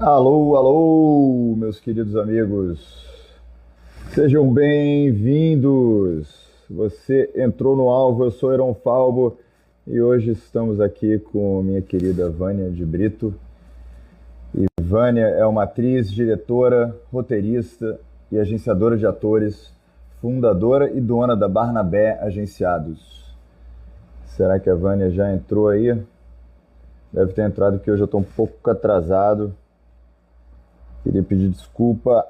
Alô, alô, meus queridos amigos. Sejam bem-vindos. Você entrou no alvo, eu sou Heron Falbo e hoje estamos aqui com minha querida Vânia de Brito. E Vânia é uma atriz, diretora, roteirista e agenciadora de atores, fundadora e dona da Barnabé Agenciados. Será que a Vânia já entrou aí? Deve ter entrado porque hoje eu estou um pouco atrasado. Queria pedir desculpa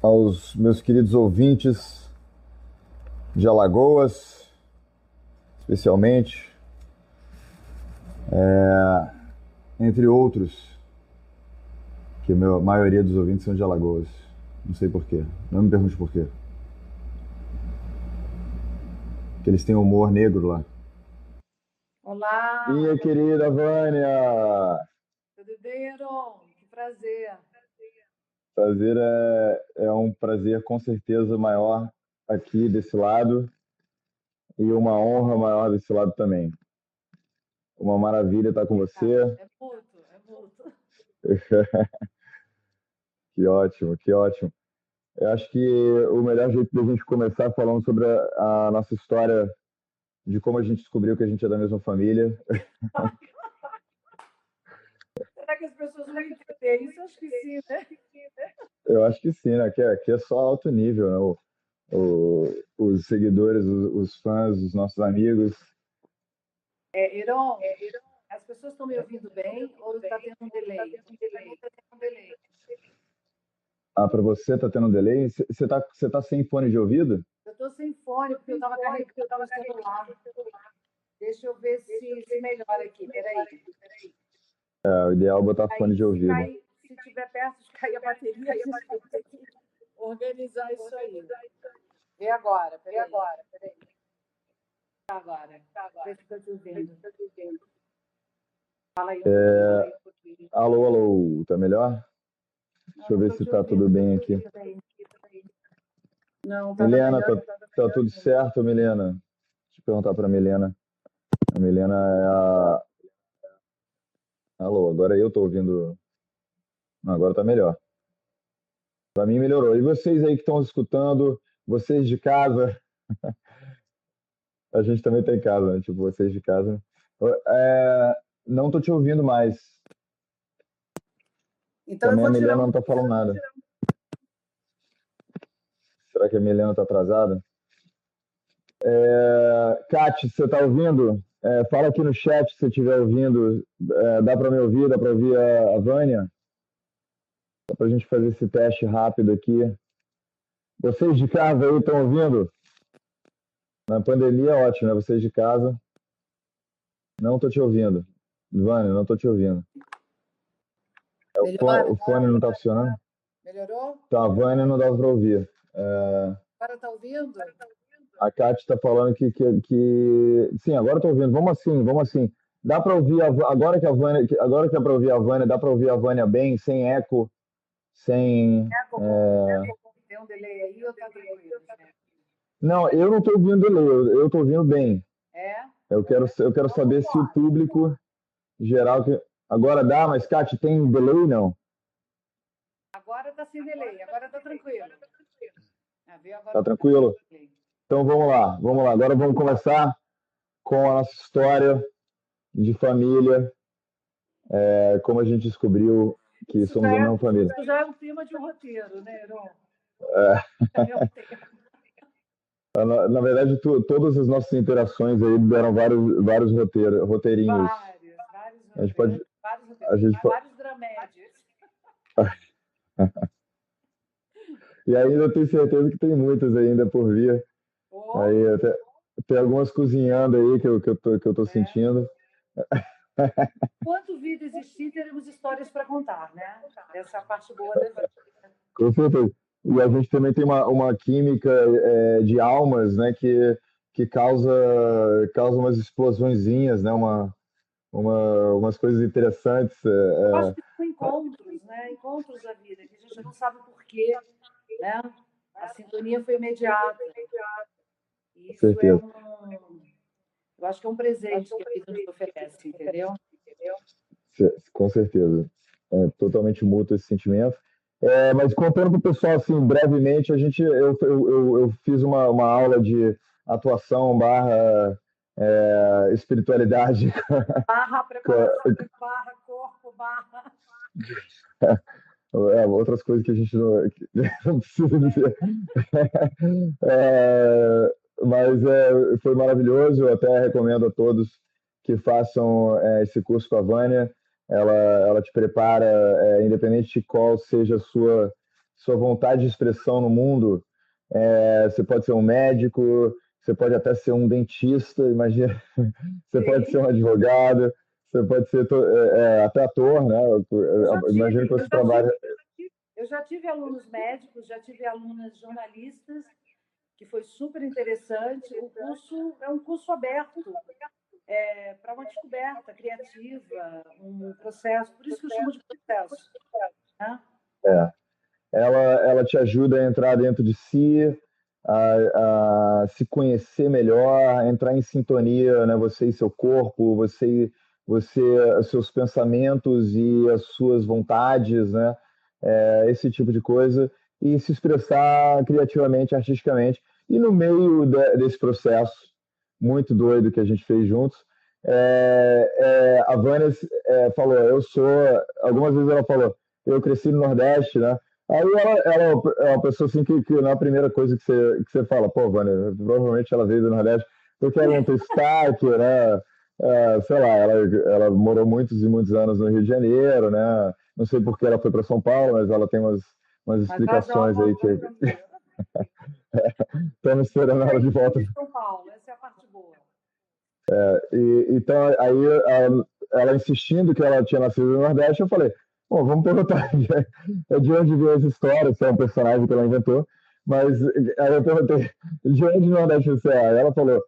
aos meus queridos ouvintes de Alagoas, especialmente, entre outros, que a maioria dos ouvintes são de Alagoas. Não sei porquê, não me pergunte porquê. Que eles têm humor negro lá. Olá, Minha querida Vânia! tudo bem, Heron? Que prazer. Prazer é um prazer com certeza maior aqui desse lado e uma honra maior desse lado também. Uma maravilha estar com você. É mútuo, é mútuo. Que ótimo, que ótimo. Eu acho que o melhor jeito da gente começar falando sobre a nossa história de como a gente descobriu que a gente é da mesma família. Será que as pessoas vão entender isso? Acho que sim, né? Eu acho que sim, né? Aqui é só alto nível, né? Os seguidores, os fãs, os nossos amigos. Heron, as pessoas estão me ouvindo bem ou está tendo um delay? Para mim está tendo um delay. Ah, para você tá tendo um delay? Você tá sem fone de ouvido? Eu estou sem fone porque eu estava carregando meu celular. Deixa eu ver se melhora aqui. Peraí. É, o ideal é botar Aí, fone de ouvido. se tiver perto de cair a bateria, a gente vai ter que organizar isso aí. Vê agora, peraí. Agora. Deixa eu estou te ouvindo. Fala aí um pouquinho. Alô, alô, tá melhor? Deixa Não, eu não ver estou se te tá ouvindo. tudo bem aqui. Não, estava Milena, melhor. tá tudo certo, Milena? Deixa eu perguntar pra Milena. A Milena é a. Alô, agora eu tô ouvindo. Não, agora tá melhor. Pra mim melhorou. E vocês aí que estão escutando, vocês de casa, a gente também tá em casa, né? Tipo, vocês de casa. É, não tô te ouvindo mais. Então eu Também a vou tirar Milena um. não tá falando nada. Será que a Milena tá atrasada? Kat, você tá ouvindo? Fala aqui no chat se você estiver ouvindo. Dá pra me ouvir? Dá pra ouvir a Vânia? Só pra gente fazer esse teste rápido aqui. Vocês de casa aí estão ouvindo? Na pandemia é ótimo, né? Vocês de casa. Não tô te ouvindo. Vânia, não tô te ouvindo. Melhora? O fone não tá funcionando? Melhorou? Tá, a Vânia não dá pra ouvir. Agora tá ouvindo? A Kátia tá falando que. Sim, agora eu tô ouvindo. Vamos assim, vamos assim. Dá pra ouvir agora que a Vânia. Agora que é pra ouvir a Vânia, dá pra ouvir a Vânia bem, sem eco, sem. É, Cocô? Tem um delay aí ou tá tranquilo? Não, eu não tô ouvindo delay, eu tô ouvindo bem. É? Eu quero Então saber vamos se o lá. público geral. Agora dá, mas Kátia, tem delay não? Agora tá sem delay, agora tá tranquilo. Viu? Agora Tá não tá tranquilo? sem delay. Então vamos lá, vamos lá. Agora vamos começar com a nossa história de família, como a gente descobriu que Isso somos já da é, mesma família. isso já é o tema de um roteiro, né, Heron? É, É meu tema. na verdade, todas as nossas interações aí deram vários roteirinhos. Vários A gente roteiros, pode, a gente, vários dramédios. e ainda tenho certeza que tem muitas ainda por vir. Oh, Aí tem algumas cozinhando aí que eu tô sentindo. enquanto vida existir, teremos histórias para contar, né? Essa é a parte boa da vida. Com certeza. E a gente também tem uma química de almas, né, que causa umas explosõezinhas, né, umas coisas interessantes. Eu acho que são encontros, né? Encontros da vida, que a gente não sabe por quê, né? A sintonia foi imediata. Com Isso é certeza. eu acho que é um presente que a vida nos oferece, entendeu? Com certeza. totalmente mútuo esse sentimento. Mas contando para o pessoal, assim, brevemente, eu fiz uma aula de atuação barra espiritualidade. Barra preparação, barra corpo, barra. Outras coisas que a gente não precisa dizer. Mas foi maravilhoso. Eu até recomendo a todos que façam esse curso com a Vânia. Ela te prepara, independente de qual seja a sua vontade de expressão no mundo. Você pode ser um médico, você pode até ser um dentista, imagina. Você pode ser um advogado, você pode ser até ator, né? Imagino que você trabalha. Eu já tive alunos médicos, já tive alunas jornalistas, que foi super interessante. O curso é um curso aberto para uma descoberta criativa, um processo. Por isso que eu chamo de processo. Né? Ela te ajuda a entrar dentro de si, a se conhecer melhor, a entrar em sintonia, né? Você e seu corpo, você, seus pensamentos e as suas vontades, né? Esse tipo de coisa, e se expressar criativamente, artisticamente. E no meio desse processo muito doido que a gente fez juntos, a Vânia falou, algumas vezes ela falou, eu cresci no Nordeste, né? Aí ela é uma pessoa assim que não é a primeira coisa que você fala, pô, Vânia, provavelmente ela veio do Nordeste, porque ela não tem sotaque, né? Sei lá, ela morou muitos e muitos anos no Rio de Janeiro, né? Não sei por que ela foi para São Paulo, mas ela tem umas explicações aí que estamos esperando ela de volta. São Paulo, essa é a parte boa. Então, aí ela insistindo que ela tinha nascido no Nordeste, eu falei, bom, vamos perguntar de onde veio essa história, se é um personagem que ela inventou, mas aí eu perguntei, de onde no Nordeste você é? Aí ela falou,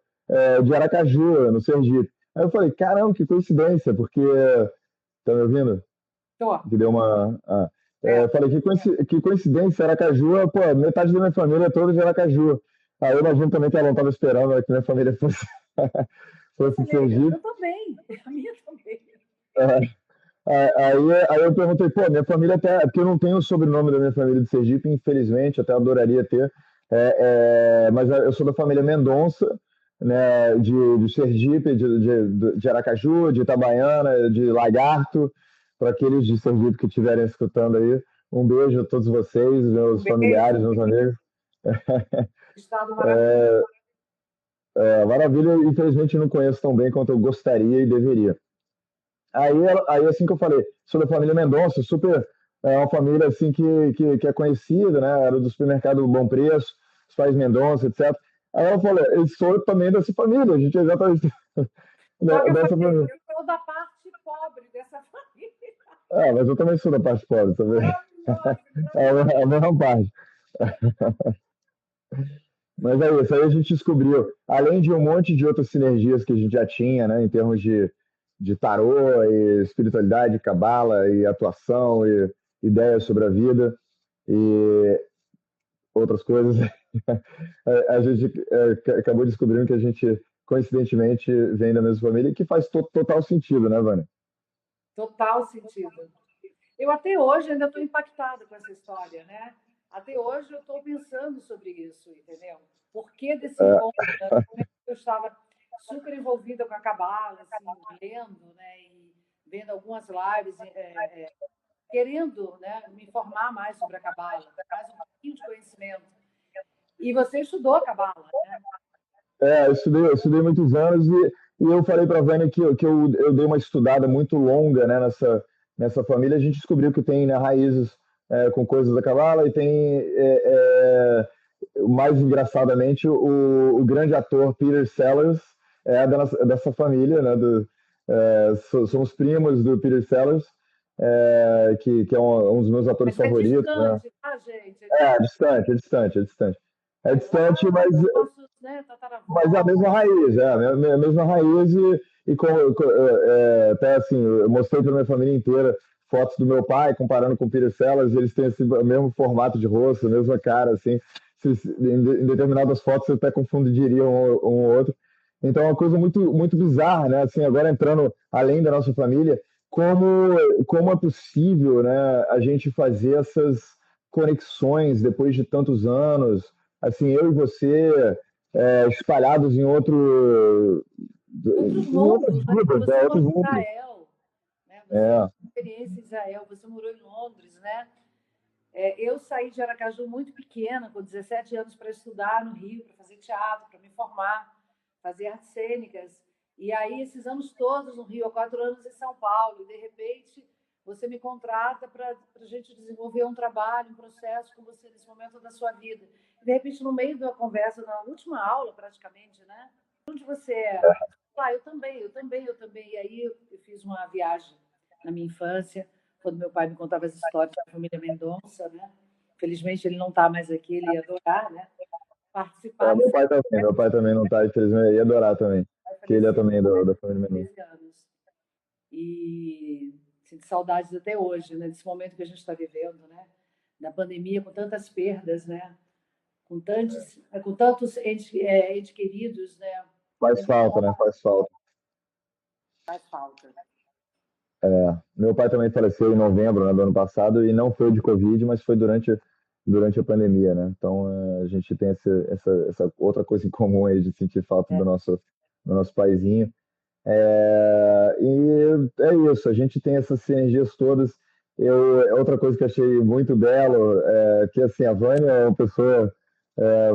de Aracaju, no Sergipe. Aí eu falei, caramba, que coincidência, porque... Tá me ouvindo? Tô. Que deu uma... falei, que coincidência, Aracaju, pô, metade da minha família é toda de Aracaju. Aí eu imagino também que ela não estava esperando que minha família fosse Sergipe. Eu também, a minha também. Aí eu perguntei, pô, minha família até... Porque eu não tenho o sobrenome da minha família de Sergipe, infelizmente, até adoraria ter. Mas eu sou da família Mendonça, né, de Sergipe, de Aracaju, de Itabaiana, de Lagarto. Para aqueles de Sergipe que estiverem escutando aí, um beijo a todos vocês, meus familiares, meus amigos. Estado maravilhoso. Maravilha, infelizmente não conheço tão bem quanto eu gostaria e deveria. Aí assim que eu falei, sou da família Mendonça, super, uma família assim que é conhecida, né? Era do supermercado Bom Preço, os pais Mendonça, etc. Aí ela falou, eu sou também dessa família, a gente é exatamente dessa família. Eu sou da parte pobre dessa família. Mas eu também sou da parte pobre também. É a mesma parte. Mas é isso, aí a gente descobriu, além de um monte de outras sinergias que a gente já tinha, né, em termos de tarô, e espiritualidade, cabala, e atuação, e ideias sobre a vida, e outras coisas, a gente acabou descobrindo que a gente, coincidentemente, vem da mesma família, que faz total sentido, né, Vânia? Total sentido. Eu até hoje ainda estou impactada com essa história, né? Até hoje eu estou pensando sobre isso, entendeu? Por que desse encontro? Eu estava super envolvida com a cabala, assim, lendo, né? E vendo algumas lives, querendo, né, me informar mais sobre a cabala, mais um pouquinho de conhecimento. E você estudou a cabala, né? Eu estudei muitos anos e eu falei para a Vânia que eu dei uma estudada muito longa, né, nessa família. A gente descobriu que tem, né, raízes com coisas da cabala e tem, mais engraçadamente, o grande ator Peter Sellers dessa família, né, somos primos do Peter Sellers, que é um dos meus atores favoritos. Distante, né? Tá, gente? É distante. É distante, mas é a mesma raiz, a mesma raiz até assim, eu mostrei para minha família inteira fotos do meu pai, comparando com o Peter Sellers, eles têm esse mesmo formato de rosto, a mesma cara, assim, em determinadas fotos você até confundiria um ou outro. Então é uma coisa muito, muito bizarra, né? Assim, agora entrando além da nossa família, como é possível, né, a gente fazer essas conexões depois de tantos anos, assim, eu e você espalhados Outros em outras mundos, né? vidas, Você né, morou outros em mundos. Israel, né? Você É, teve experiência em Israel, você morou em Londres, né? Eu saí de Aracaju muito pequena, com 17 anos, para estudar no Rio, para fazer teatro, para me formar, fazer artes cênicas. E aí, esses anos todos no Rio, há 4 anos em São Paulo, e de repente você me contrata para a gente desenvolver um trabalho, um processo com você nesse momento da sua vida. E de repente, no meio da conversa, na última aula praticamente, né? Onde você é? Ah, eu também, eu também, eu também. E aí eu fiz uma viagem na minha infância, quando meu pai me contava as histórias da família Mendonça, né? Felizmente ele não está mais aqui, ele ia adorar, né? Participar meu desse pai também, meu pai também não está, infelizmente, eu ia adorar também, vai que ele é falecer também com da família Mendonça. 13 anos. E sinto saudades até hoje, né? Desse momento que a gente está vivendo, né? Da pandemia, com tantas perdas, né? Com tantos entes queridos, né? Faz Indo falta, né? embora, Faz falta. faz falta. Meu pai também faleceu em novembro, né, do ano passado e não foi de Covid, mas foi durante a pandemia, né? Então a gente tem essa outra coisa em comum aí de sentir falta É. do nosso paizinho. E é isso, a gente tem essas sinergias todas. Outra coisa que eu achei muito belo que assim, a Vânia é uma pessoa,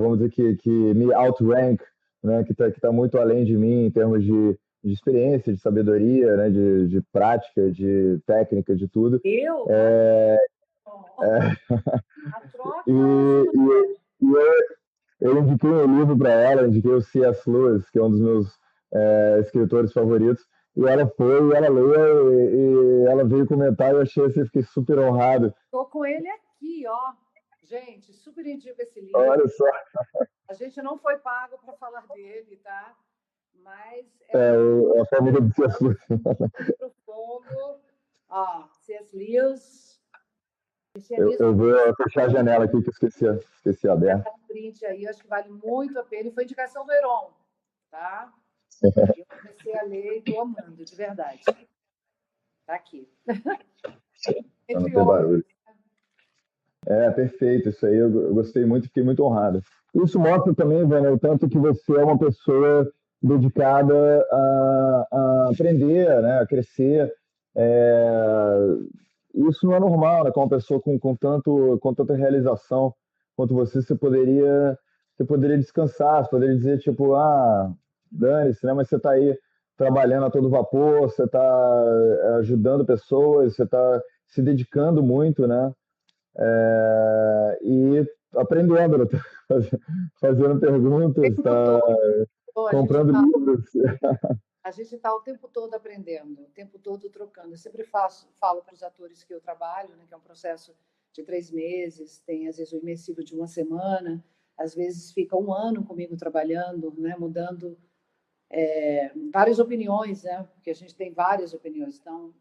vamos dizer, que me outrank, né, que tá muito além de mim em termos de experiência, de sabedoria, né, de prática, de técnica, de tudo. Eu? É, A e, troca e, super. e eu indiquei um livro para ela, indiquei o C.S. Lewis, que é um dos meus escritores favoritos, e ela foi, e ela leu, e ela veio comentar, e eu achei assim, fiquei super honrado. Estou com ele aqui, ó. Gente, super indico esse livro. Olha só, A gente não foi pago para falar dele, tá? Mas é um livro a família do C.S. Lewis. profundo. Ó, C.S. Lewis, Eu cristianismo, vou fechar a janela aqui, que eu esqueci quiser aberto. dar um print aí, acho que vale muito a pena. E foi indicação do Heron, tá? Eu comecei a ler e estou amando, de verdade. Tá aqui. Para não Entre ter outros. barulho. Perfeito, isso aí eu gostei muito, fiquei muito honrado. Isso mostra também, Vânia, o tanto que você é uma pessoa dedicada a aprender, né, a crescer. É, isso não é normal, né, com uma pessoa com tanta realização quanto você poderia descansar, você poderia dizer, tipo, dane-se, né, mas você está aí trabalhando a todo vapor, você está ajudando pessoas, você está se dedicando muito, né? E aprendendo, né? Fazendo O perguntas, tempo tá todo, comprando livros. a gente está o tempo todo aprendendo, o tempo todo trocando. Eu sempre falo para os atores que eu trabalho, né, que é um processo de 3 meses, tem às vezes o imersivo de uma semana, às vezes fica um ano comigo trabalhando, né, mudando várias opiniões, né, porque a gente tem várias opiniões. Então,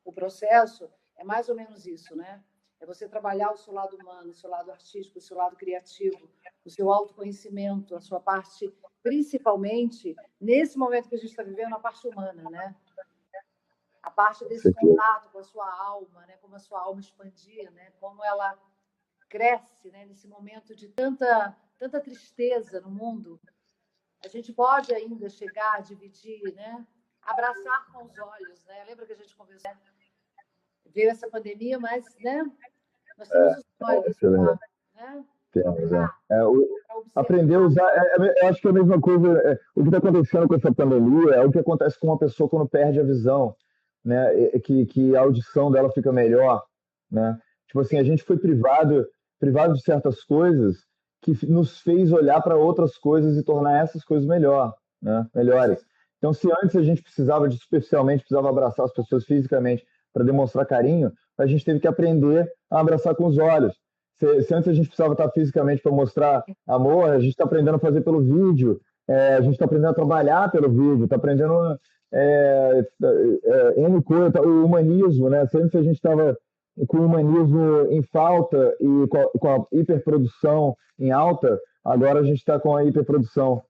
o processo é mais ou menos isso, né? É você trabalhar o seu lado humano, o seu lado artístico, o seu lado criativo, o seu autoconhecimento, a sua parte, principalmente nesse momento que a gente está vivendo, a parte humana, né? A parte Com desse certeza. contato com a sua alma, né? Como a sua alma expandir, né? Como ela cresce, né? Nesse momento de tanta tristeza no mundo, a gente pode ainda chegar a dividir, né? Abraçar com os olhos, né? Lembra que a gente conversou? Veio essa pandemia, mas, né? Nós temos os olhos Isso é para, verdade. né? Temos, Trocar, para aprender a observar. usar. Eu acho que é a mesma coisa. O que está acontecendo com essa pandemia é o que acontece com uma pessoa quando perde a visão, né? Que a audição dela fica melhor, né? Tipo assim, a gente foi privado de certas coisas que nos fez olhar para outras coisas e tornar essas coisas melhores. Então, se antes a gente precisava abraçar as pessoas fisicamente para demonstrar carinho, a gente teve que aprender a abraçar com os olhos. Se antes a gente precisava estar fisicamente para mostrar amor, a gente está aprendendo a fazer pelo vídeo, a gente está aprendendo a trabalhar pelo vídeo, está aprendendo N coisa, o humanismo, né? Se antes a gente estava com o humanismo em falta e com a hiperprodução em alta, agora a gente está com a hiperprodução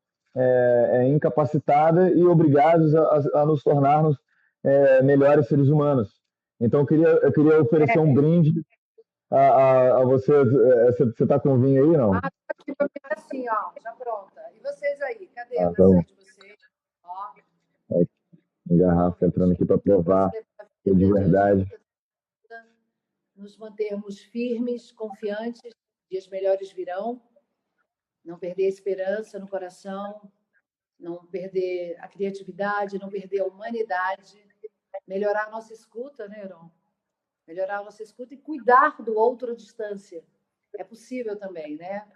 incapacitada e obrigados a nos tornarmos melhores seres humanos. Então eu queria oferecer um brinde a você. Você está com vinho aí, não? Ah, aqui para mim assim, ó, já pronta. E vocês aí? Cadê a Ah, taça de vocês? Ó, tá. Garrafa entrando convite aqui para para provar você a que é de vida diante verdade. da vida, nos mantermos firmes, confiantes, dias melhores virão, não perder a esperança no coração, não perder a criatividade, não perder a humanidade, melhorar a nossa escuta, né, Heron? Melhorar a nossa escuta e cuidar do outro à distância. É possível também, né?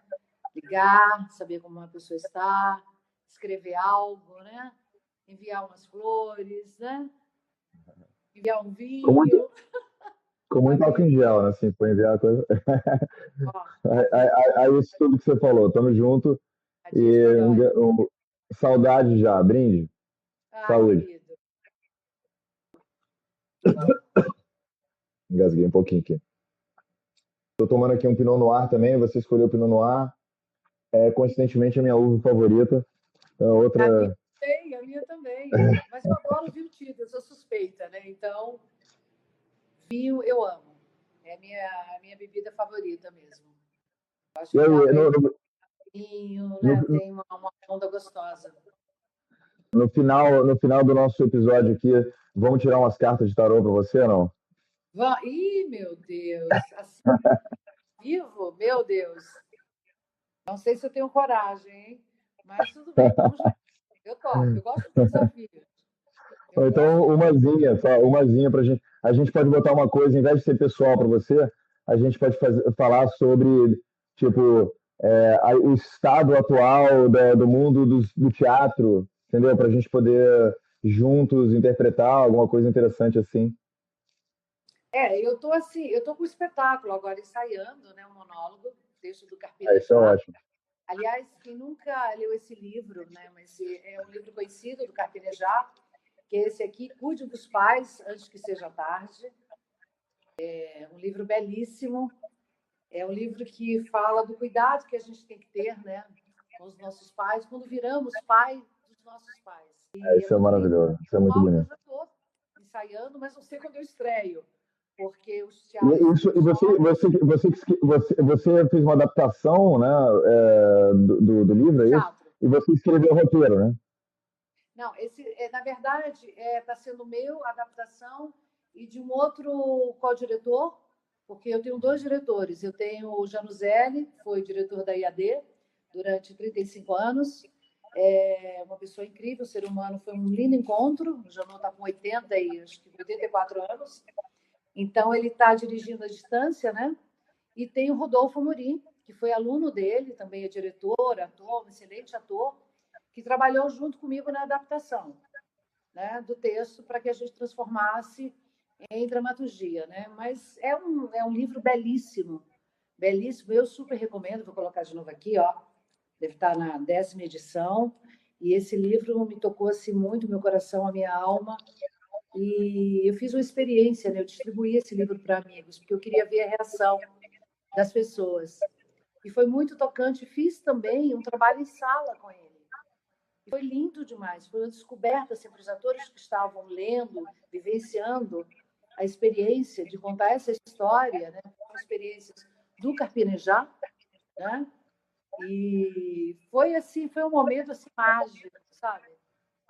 Ligar, saber como uma pessoa está, escrever algo, né? Enviar umas flores, né? Enviar um Com muito, vinho, com um muito álcool em amigo. gel, né? Assim, para enviar a coisa. Ó, tá vendo? Aí, isso tudo que você falou, tamo junto. A dias E melhores. saudade já, brinde, Ah, saúde. querido. Engasguei um pouquinho aqui. Tô tomando aqui um Pinot Noir também, você escolheu o Pinot Noir. Coincidentemente, a minha uva favorita. Outra. A minha também. Mas eu adoro vinho tinto, eu sou suspeita, né? Então, vinho eu amo. É a minha bebida favorita mesmo. Acho E que aí, dá para ir no, para no, vinho, né? no, Tem uma onda gostosa. no final do nosso episódio aqui, vamos tirar umas cartas de tarô para você, ou não? Ih, meu Deus! Assim, vivo? Meu Deus! Não sei se eu tenho coragem, hein? Mas tudo bem, vamos lá. Eu topo. Eu gosto de desafios. Eu Ou então, gosto de umazinha para gente. A gente pode botar uma coisa, em vez de ser pessoal para você, a gente pode falar sobre, tipo, o estado atual do mundo do teatro, entendeu? Para a gente poder juntos interpretar alguma coisa interessante assim. eu tô assim, eu tô com o espetáculo agora ensaiando, né, um monólogo, texto do Isso é Carpinejar. ótimo. Aliás, quem nunca leu esse livro, né, mas é um livro conhecido do Carpinejar, que é esse aqui, Cuide dos Pais Antes que Seja Tarde. É um livro belíssimo, é um livro que fala do cuidado que a gente tem que ter, né, com os nossos pais, quando viramos pai dos nossos pais. E é Isso é muito lindo. maravilhoso, isso é muito Monólogo eu bonito. já estou ensaiando, mas não sei quando eu estreio, porque os E, teatros são isso, e muito novos. você fez uma adaptação, né, do livro, Do é isso? teatro. E você escreveu o roteiro, né? Não, na verdade, está sendo meu, a adaptação, e de um outro co-diretor, porque eu tenho dois diretores. Eu tenho o Januzelli, que foi diretor da IAD durante 35 anos. É uma pessoa incrível, ser humano, foi um lindo encontro. O Janu está com 80 e acho que 84 anos. Então, ele está dirigindo à distância, né? E tem o Rodolfo Amorim, que foi aluno dele, também é diretor, ator, um excelente ator, que trabalhou junto comigo na adaptação, né, do texto para que a gente transformasse em dramaturgia. Né? Mas é um livro belíssimo, belíssimo. Eu super recomendo, vou colocar de novo aqui, ó. Deve estar na 10ª edição. E esse livro me tocou assim, muito meu coração, a minha alma. E eu fiz uma experiência, né? Eu distribuí esse livro para amigos, porque eu queria ver a reação das pessoas. E foi muito tocante. Fiz também um trabalho em sala com ele. E foi lindo demais. Foi uma descoberta assim, para os atores que estavam lendo, vivenciando a experiência de contar essa história, né? Experiências do Carpinejar, né? E foi assim, foi um momento assim mágico, sabe?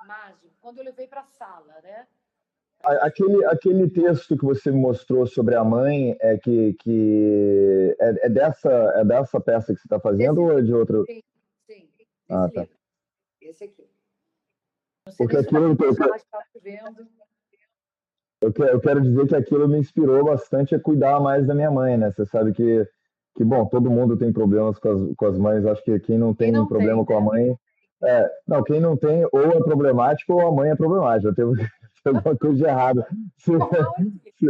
Mágico. Quando eu levei para a sala, né? Para a gente Aquele texto que você me mostrou sobre a mãe é dessa peça que você está fazendo desse ou é livro, de outro? sim, sim, Ah, desse tá. livro, esse aqui. Não sei Porque nem se o aquilo, Carpinejar está vendo. eu quero dizer que aquilo me inspirou bastante a cuidar mais da minha mãe, né? Você sabe que bom, todo mundo tem problemas com as mães. Acho que quem não Quem tem não problema tem, com a né? mãe. Não, quem não tem ou é problemático ou a mãe é problemática. Tem alguma coisa de errado. Se, Normal é ter, se,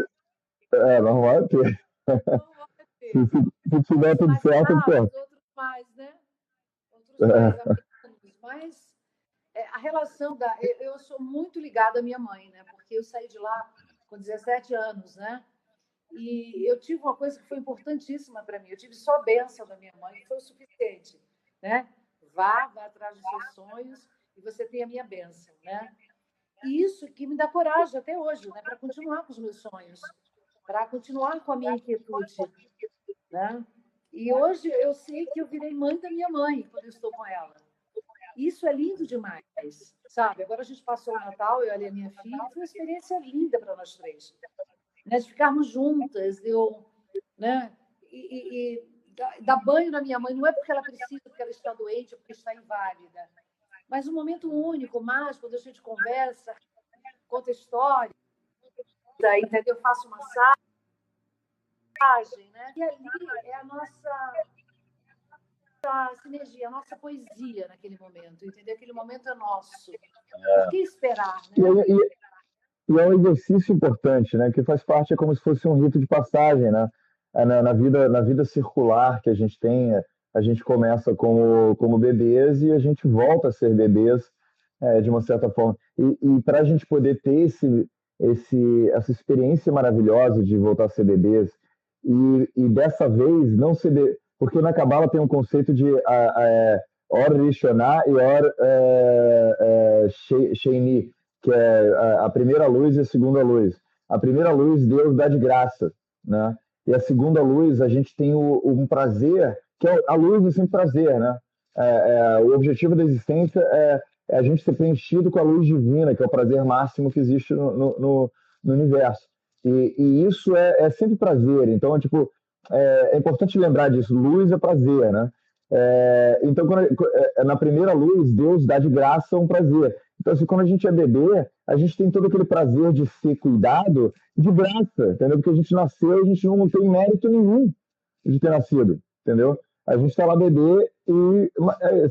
normal é ter. normal é Se, ter. se, se tiver Uns tudo mais certo, graves, pô. outros mais, né? Outros mais a menos, mas a relação eu sou muito ligada à minha mãe, né? Porque eu saí de lá com 17 anos, né? E eu tive uma coisa que foi importantíssima para mim. Eu tive só a bênção da minha mãe, que foi o suficiente, né? Vá atrás dos seus sonhos e você tem a minha bênção, né? E isso que me dá coragem até hoje, né, para continuar com os meus sonhos, para continuar com a minha inquietude, né? E hoje eu sei que eu virei mãe da minha mãe quando eu estou com ela. Isso é lindo demais, sabe? Agora a gente passou o Natal, eu e a minha filha, foi uma experiência linda para nós três, né? De ficarmos juntas, eu, né? Dar banho na minha mãe, não é porque ela precisa, porque ela está doente, ou porque está inválida, mas um momento único, mágico, quando a gente conversa, conta história, entendeu? Eu faço massagem, né? E ali é a nossa sinergia, a nossa poesia naquele momento, entendeu? Aquele momento é nosso. Por que esperar, E, né? e é um exercício importante, né? Que faz parte, é como se fosse um rito de passagem, né? Na vida circular que a gente tem, a gente começa como bebês e a gente volta a ser bebês de uma certa forma. E para a gente poder ter essa experiência maravilhosa de voltar a ser bebês e dessa vez não ser... Porque na Cabala tem um conceito de Or Rishoná e Or Sheini, que é a primeira luz e a segunda luz. A primeira luz Deus dá de graça, né? E a segunda luz a gente tem um prazer, que a luz é sempre prazer, né? O objetivo da existência é a gente ser preenchido com a luz divina, que é o prazer máximo que existe no universo. E isso é sempre prazer. Então, tipo, é importante lembrar disso. Luz é prazer, né? Então, na primeira luz, Deus dá de graça um prazer. Então, assim, quando a gente é bebê, a gente tem todo aquele prazer de ser cuidado de graça, entendeu? Porque a gente nasceu, a gente não tem mérito nenhum de ter nascido, entendeu? A gente está lá bebê e...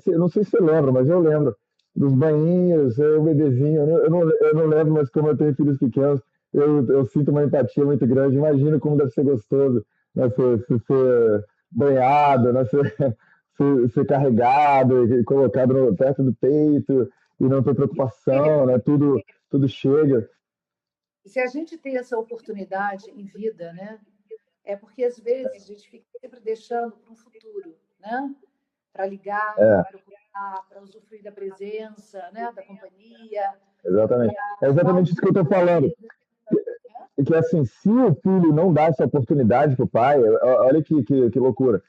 Eu não sei se você lembra, mas eu lembro dos banhinhos, o bebezinho. Eu não lembro, mas como eu tenho filhos pequenos, eu sinto uma empatia muito grande. Imagino como deve ser gostoso, né, ser banhado, né, ser carregado e colocado perto do peito e não ter preocupação, né? Tudo chega. Se a gente tem essa oportunidade em vida, né? É porque às vezes a gente fica sempre deixando para um futuro, né? Para ligar, para É, procurar, para usufruir da presença, né? Da companhia, exatamente. É as exatamente isso que eu estou pautas da falando. vida, né? Que assim, se o filho não dá essa oportunidade para o pai, olha que loucura.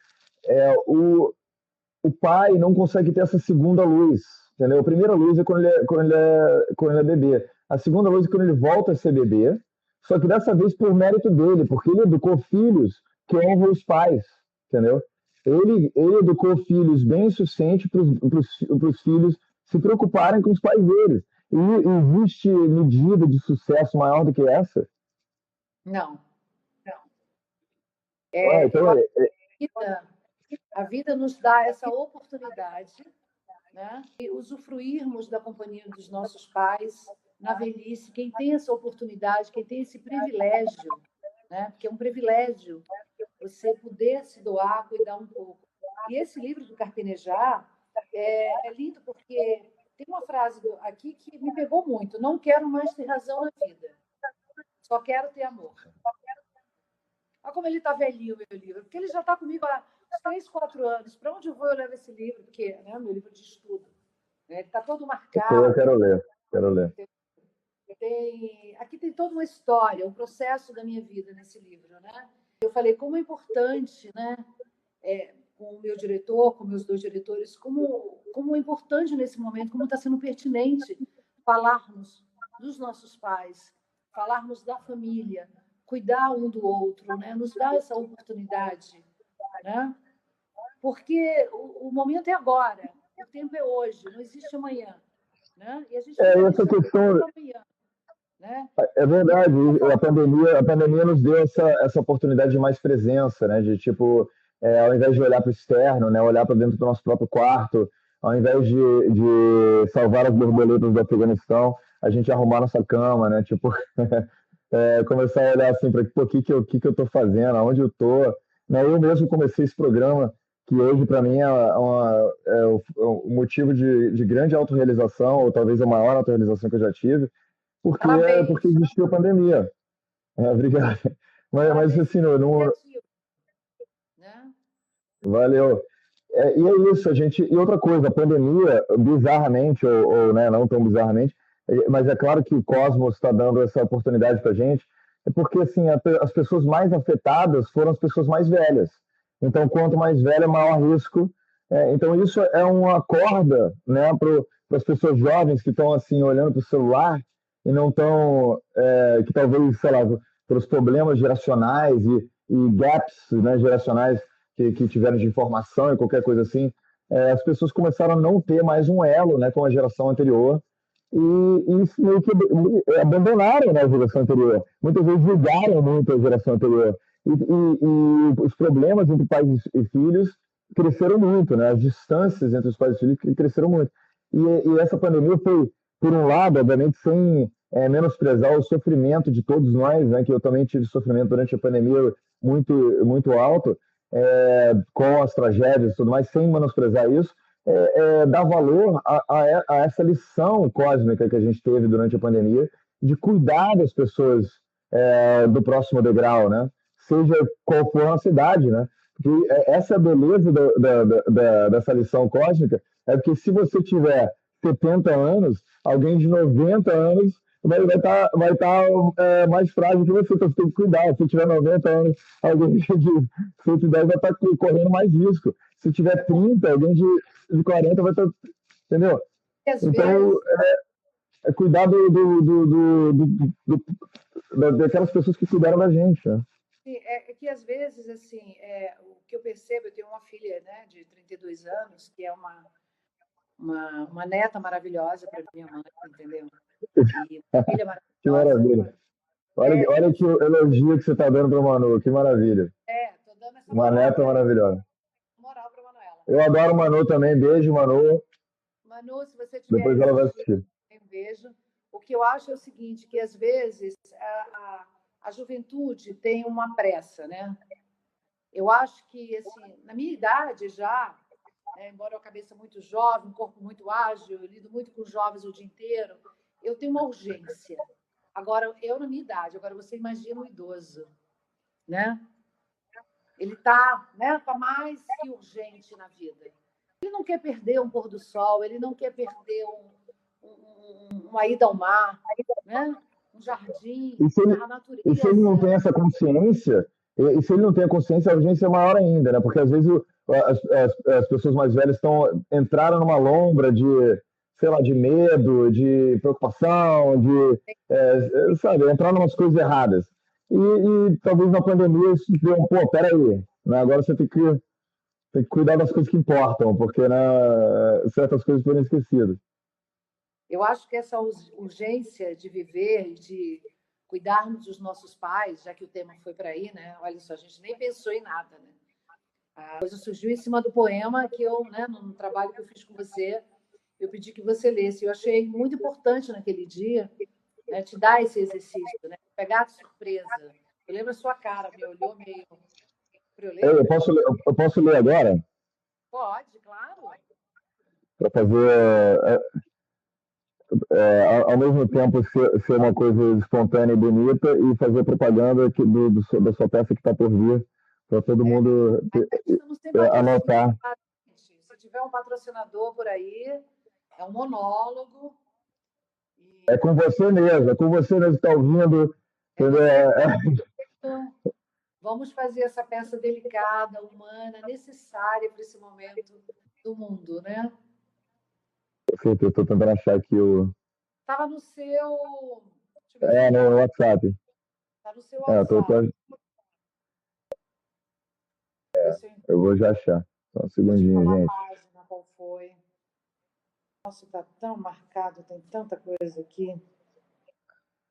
O pai não consegue ter essa segunda luz, entendeu? A primeira luz é quando ele é bebê. A segunda luz é quando ele volta a ser bebê, só que dessa vez por mérito dele, porque ele educou filhos que honram os pais, entendeu? Ele educou filhos bem o suficiente para os filhos se preocuparem com os pais deles. E existe medida de sucesso maior do que essa? Não, não. Então, Eu acho que a vida nos dá essa oportunidade, né? E usufruirmos da companhia dos nossos pais na velhice. Quem tem essa oportunidade, quem tem esse privilégio, né? Porque é um privilégio você poder se doar, cuidar um pouco. E esse livro do Carpenejar é lindo porque tem uma frase aqui que me pegou muito: não quero mais ter razão na vida, só quero ter amor. Olha como ele está velhinho, meu livro, porque ele já está comigo há uns 3, 4 anos. Para onde eu vou, eu levo esse livro, porque é meu livro de estudo. Ele está todo eu marcado. quero ler, quero ler. Aqui tem toda uma história, o processo da minha vida nesse livro, né? Eu falei como é importante, né? Com o meu diretor, com meus 2 diretores, como é importante nesse momento, como está sendo pertinente falarmos dos nossos pais, falarmos da família, cuidar um do outro, né? Nos dar essa oportunidade, né? Porque o momento é agora, o tempo é hoje, não existe amanhã, né? E a gente fica Essa deixando questão para amanhã, né? é verdade. A pandemia nos deu essa oportunidade de mais presença, né? De tipo, ao invés de olhar para o externo, né? Olhar para dentro do nosso próprio quarto, ao invés de salvar as borboletas do Afeganistão, a gente arrumar nossa cama, né? Tipo, começar a olhar assim para o que eu estou fazendo, aonde eu estou. Né? Eu mesmo comecei esse programa que hoje para mim é o motivo de grande autorrealização, ou talvez a maior autorrealização que eu já tive, porque Parabéns, existiu a pandemia. Obrigado. Mas parabéns assim, pelo não, iniciativo, né? valeu. E é isso, a gente. E outra coisa, a pandemia, bizarramente, ou né, não tão bizarramente, mas é claro que o Cosmos está dando essa oportunidade para a gente, é porque assim, as pessoas mais afetadas foram as pessoas mais velhas. Então, quanto mais velha, maior risco. Então, isso é uma corda, né, para as pessoas jovens que estão assim, olhando para o celular e não estão, que talvez, sei lá, pelos problemas geracionais e gaps, né, geracionais que tiveram de informação e qualquer coisa assim, as pessoas começaram a não ter mais um elo, né, com a geração anterior e meio que abandonaram, né, a geração anterior. Muitas vezes julgaram muito a geração anterior. E os problemas entre pais e filhos cresceram muito, né? As distâncias entre os pais e filhos cresceram muito. E essa pandemia foi, por um lado, obviamente, sem menosprezar o sofrimento de todos nós, né? Que eu também tive sofrimento durante a pandemia muito, muito alto, com as tragédias e tudo mais, sem menosprezar isso, dar valor a essa lição cósmica que a gente teve durante a pandemia de cuidar das pessoas do próximo degrau, né? Seja qual for a cidade, né? Porque essa beleza dessa lição cósmica é porque se você tiver 70 anos, alguém de 90 anos vai tá, mais frágil que você, então você tem que cuidar. Se tiver 90 anos, alguém de 110 vai estar correndo mais risco. Se tiver 30, alguém de 40 vai estar. Entendeu? Então, cuidar daquelas pessoas que cuidaram da gente. Né? É que, às vezes, assim, o que eu percebo, eu tenho uma filha, né, de 32 anos, que é uma neta maravilhosa para minha mãe, entendeu? E uma filha maravilhosa. Que maravilha. Olha que elogio que você está dando para o Manu, que maravilha. Tô dando essa uma neta maravilhosa. Moral para Manuela. Eu adoro Manu também, beijo, Manu. Manu, se você tiver depois ela vai assistir. Um beijo. O que eu acho é o seguinte, que às vezes a juventude tem uma pressa, né? Eu acho que, assim, na minha idade já, embora eu cabeça muito jovem, um corpo muito ágil, eu lido muito com jovens o dia inteiro, eu tenho uma urgência. Agora, eu na minha idade, agora você imagina um idoso, né? Ele está, né, tá mais que urgente na vida. Ele não quer perder um pôr do sol, ele não quer perder uma ida ao mar, né? Um jardim, a natureza. E se ele não tem essa consciência, e se ele não tem a consciência, a urgência é maior ainda, né? Porque às vezes as pessoas mais velhas entraram numa lombra de, sei lá, de medo, de preocupação, sabe, entraram em umas coisas erradas. E talvez na pandemia isso deu peraí, né? Agora você tem que cuidar das coisas que importam, porque né, certas coisas foram esquecidas. Eu acho que essa urgência de viver, de cuidarmos dos nossos pais, já que o tema foi para aí, né? Olha só, a gente nem pensou em nada, né? A coisa surgiu em cima do poema que eu, né, no trabalho que eu fiz com você, eu pedi que você lesse. Eu achei muito importante naquele dia, né, te dar esse exercício, né? Pegar de surpresa. Eu lembro a sua cara, me olhou meio... Eu posso ler agora? Pode, claro. Para fazer... ao mesmo tempo ser uma coisa espontânea e bonita e fazer propaganda da sua peça que está por vir, para todo mundo anotar. Se tiver um patrocinador por aí, é um monólogo. É com você mesmo que está ouvindo. Vamos fazer essa peça delicada, humana, necessária para esse momento do mundo, né? Eu estou tentando achar aqui o... Estava no seu... no WhatsApp. Está no seu WhatsApp. Eu vou já achar. Só um segundinho, gente. Página, qual foi? Nossa, está tão marcado, tem tanta coisa aqui.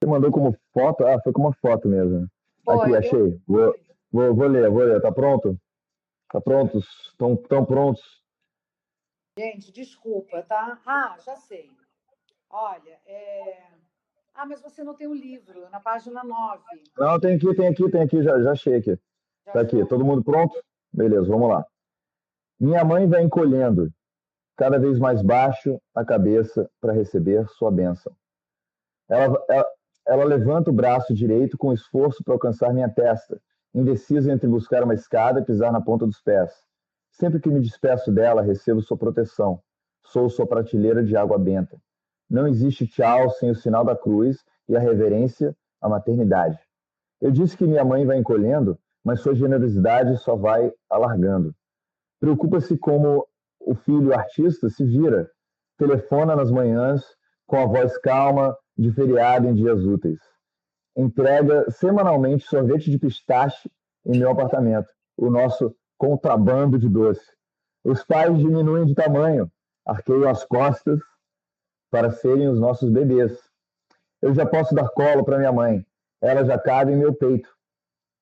Você mandou como foto? Ah, foi como foto mesmo. Aqui, achei. Vou ler. Tá pronto? Tá prontos? Estão prontos? Gente, desculpa, tá? Ah, já sei. Olha, Ah, mas você não tem o livro, na página 9. Não, tem aqui, já achei aqui. Tá aqui, todo mundo pronto? Beleza, vamos lá. Minha mãe vai encolhendo, cada vez mais baixo a cabeça para receber sua bênção. Ela levanta o braço direito com esforço para alcançar minha testa, indecisa entre buscar uma escada e pisar na ponta dos pés. Sempre que me despeço dela, recebo sua proteção. Sou sua prateleira de água benta. Não existe tchau sem o sinal da cruz e a reverência à maternidade. Eu disse que minha mãe vai encolhendo, mas sua generosidade só vai alargando. Preocupa-se como o filho artista se vira, telefona nas manhãs com a voz calma de feriado em dias úteis. Entrega semanalmente sorvete de pistache em meu apartamento, o nosso contrabando de doce. Os pais diminuem de tamanho, arqueiam as costas para serem os nossos bebês. Eu já posso dar colo para minha mãe, ela já cabe em meu peito.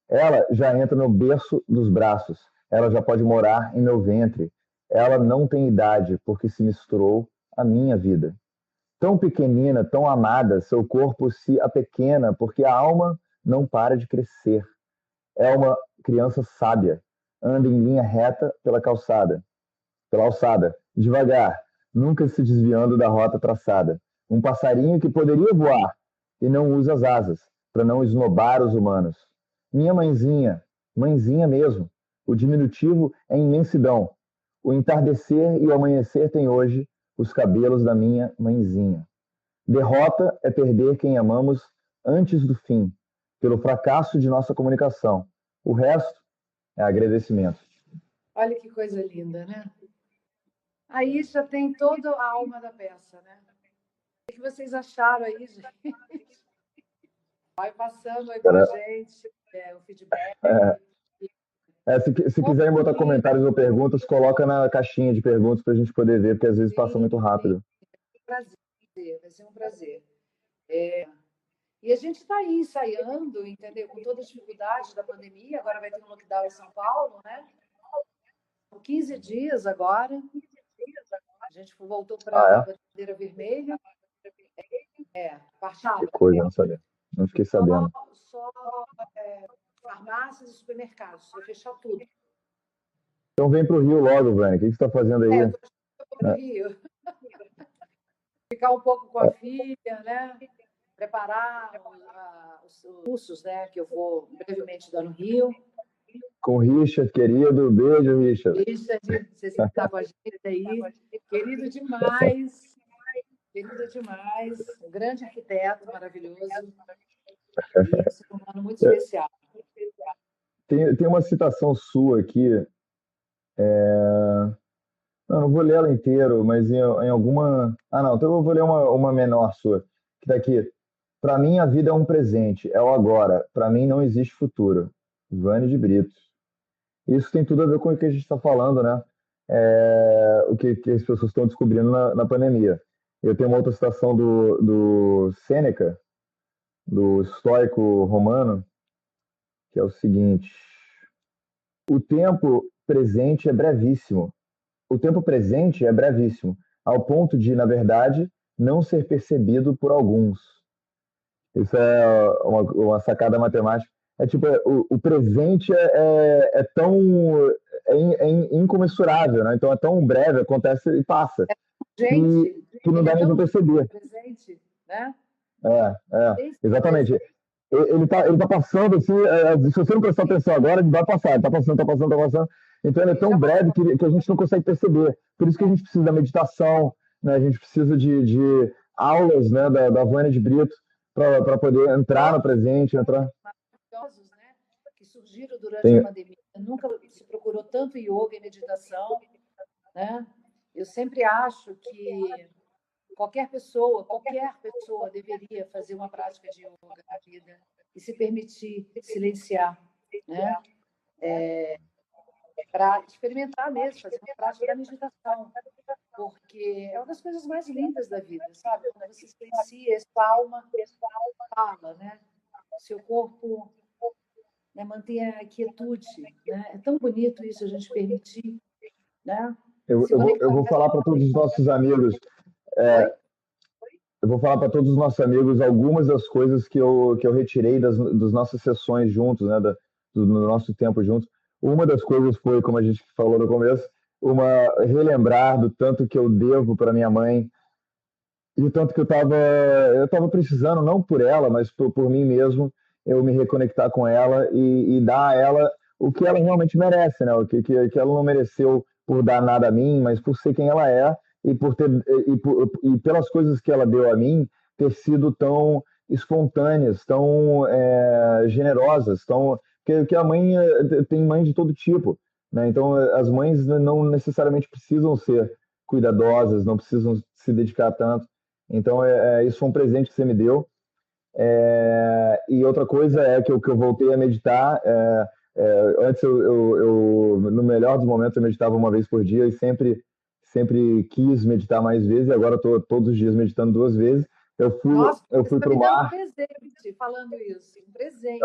Ela já entra no berço dos braços, ela já pode morar em meu ventre. Ela não tem idade, porque se misturou à minha vida. Tão pequenina, tão amada, seu corpo se apequena, porque a alma não para de crescer. É uma criança sábia, anda em linha reta pela alçada, devagar, nunca se desviando da rota traçada. Um passarinho que poderia voar e não usa as asas, para não esnobar os humanos. Minha mãezinha, mãezinha mesmo. O diminutivo é imensidão. O entardecer e o amanhecer têm hoje os cabelos da minha mãezinha. Derrota é perder quem amamos antes do fim, pelo fracasso de nossa comunicação. O resto é agradecimento. Olha que coisa linda, né? Aí já tem toda a alma da peça, né? O que vocês acharam aí, gente? Vai passando aí pra gente o feedback. Se quiserem botar comentários ou perguntas, coloca na caixinha de perguntas para a gente poder ver, porque às vezes passa muito rápido. Vai ser um prazer. E a gente está aí ensaiando, entendeu? Com toda a dificuldade da pandemia, agora vai ter um lockdown em São Paulo, né? 15 dias agora. A gente voltou para a bandeira vermelha. Partiu. Que coisa, não sabia. Não fiquei sabendo. Só farmácias e supermercados, vai fechar tudo. Então vem para o Rio logo, Vânia. O que você está fazendo aí? Eu estou para o Rio. Ficar um pouco com a filha, né? Preparar os cursos, né? Que eu vou brevemente dar no Rio. Com o Richard, querido. Beijo, Richard. Richard, você está com a gente aí. Querido demais. Querido demais. Um grande arquiteto maravilhoso. E um ser humano muito especial. Tem uma citação sua aqui. Não vou ler ela inteira, mas em alguma. Não, então eu vou ler uma menor sua, que está aqui. Para mim, a vida é um presente, é o agora. Para mim, não existe futuro. Vânia de Brito. Isso tem tudo a ver com o que a gente está falando, né? O que as pessoas estão descobrindo na pandemia. Eu tenho uma outra citação do Sêneca, do estoico romano, que é o seguinte: o tempo presente é brevíssimo. O tempo presente é brevíssimo, ao ponto de, na verdade, não ser percebido por alguns. Isso é uma sacada matemática. Tipo, o presente é tão incomensurável, né? Então é tão breve, acontece e passa. Gente, que não dá nem para perceber. Presente, né? Exatamente. Ele tá passando assim, se você não prestar atenção agora, ele vai passar, ele tá passando. Então ele é tão breve que a gente não consegue perceber. Por isso que a gente precisa da meditação, né? A gente precisa de aulas, né, da Vânia de Brito para poder entrar no presente, maravilhosos, né? Que surgiram durante a pandemia. Nunca se procurou tanto yoga e meditação, né? Eu sempre acho que qualquer pessoa deveria fazer uma prática de yoga na vida e se permitir silenciar, né? Para experimentar mesmo, fazer uma prática da meditação, porque é uma das coisas mais lindas da vida, sabe? Quando você silencia, sua alma fala, né? Seu corpo, né, mantém a quietude, né? É tão bonito isso, a gente permitir, né? Eu vou falar para todos os nossos amigos. Eu vou falar para todos os nossos amigos algumas das coisas que eu retirei das nossas sessões juntos, né? Do nosso tempo juntos. Uma das coisas foi, como a gente falou no começo, relembrar do tanto que eu devo para minha mãe e o tanto que eu estava precisando, não por ela, mas por mim mesmo, eu me reconectar com ela e dar a ela o que ela realmente merece, né? O que ela não mereceu por dar nada a mim, mas por ser quem ela é e pelas coisas que ela deu a mim ter sido tão espontâneas, tão generosas, tão que a mãe tem mãe de todo tipo, né? Então as mães não necessariamente precisam ser cuidadosas, não precisam se dedicar tanto. Então isso foi um presente que você me deu. E outra coisa é que eu voltei a meditar. Antes no melhor dos momentos eu meditava uma vez por dia e sempre quis meditar mais vezes. E agora estou todos os dias meditando 2 vezes. Nossa, Eu você fui está para o me dando um mar. presente falando isso, um presente,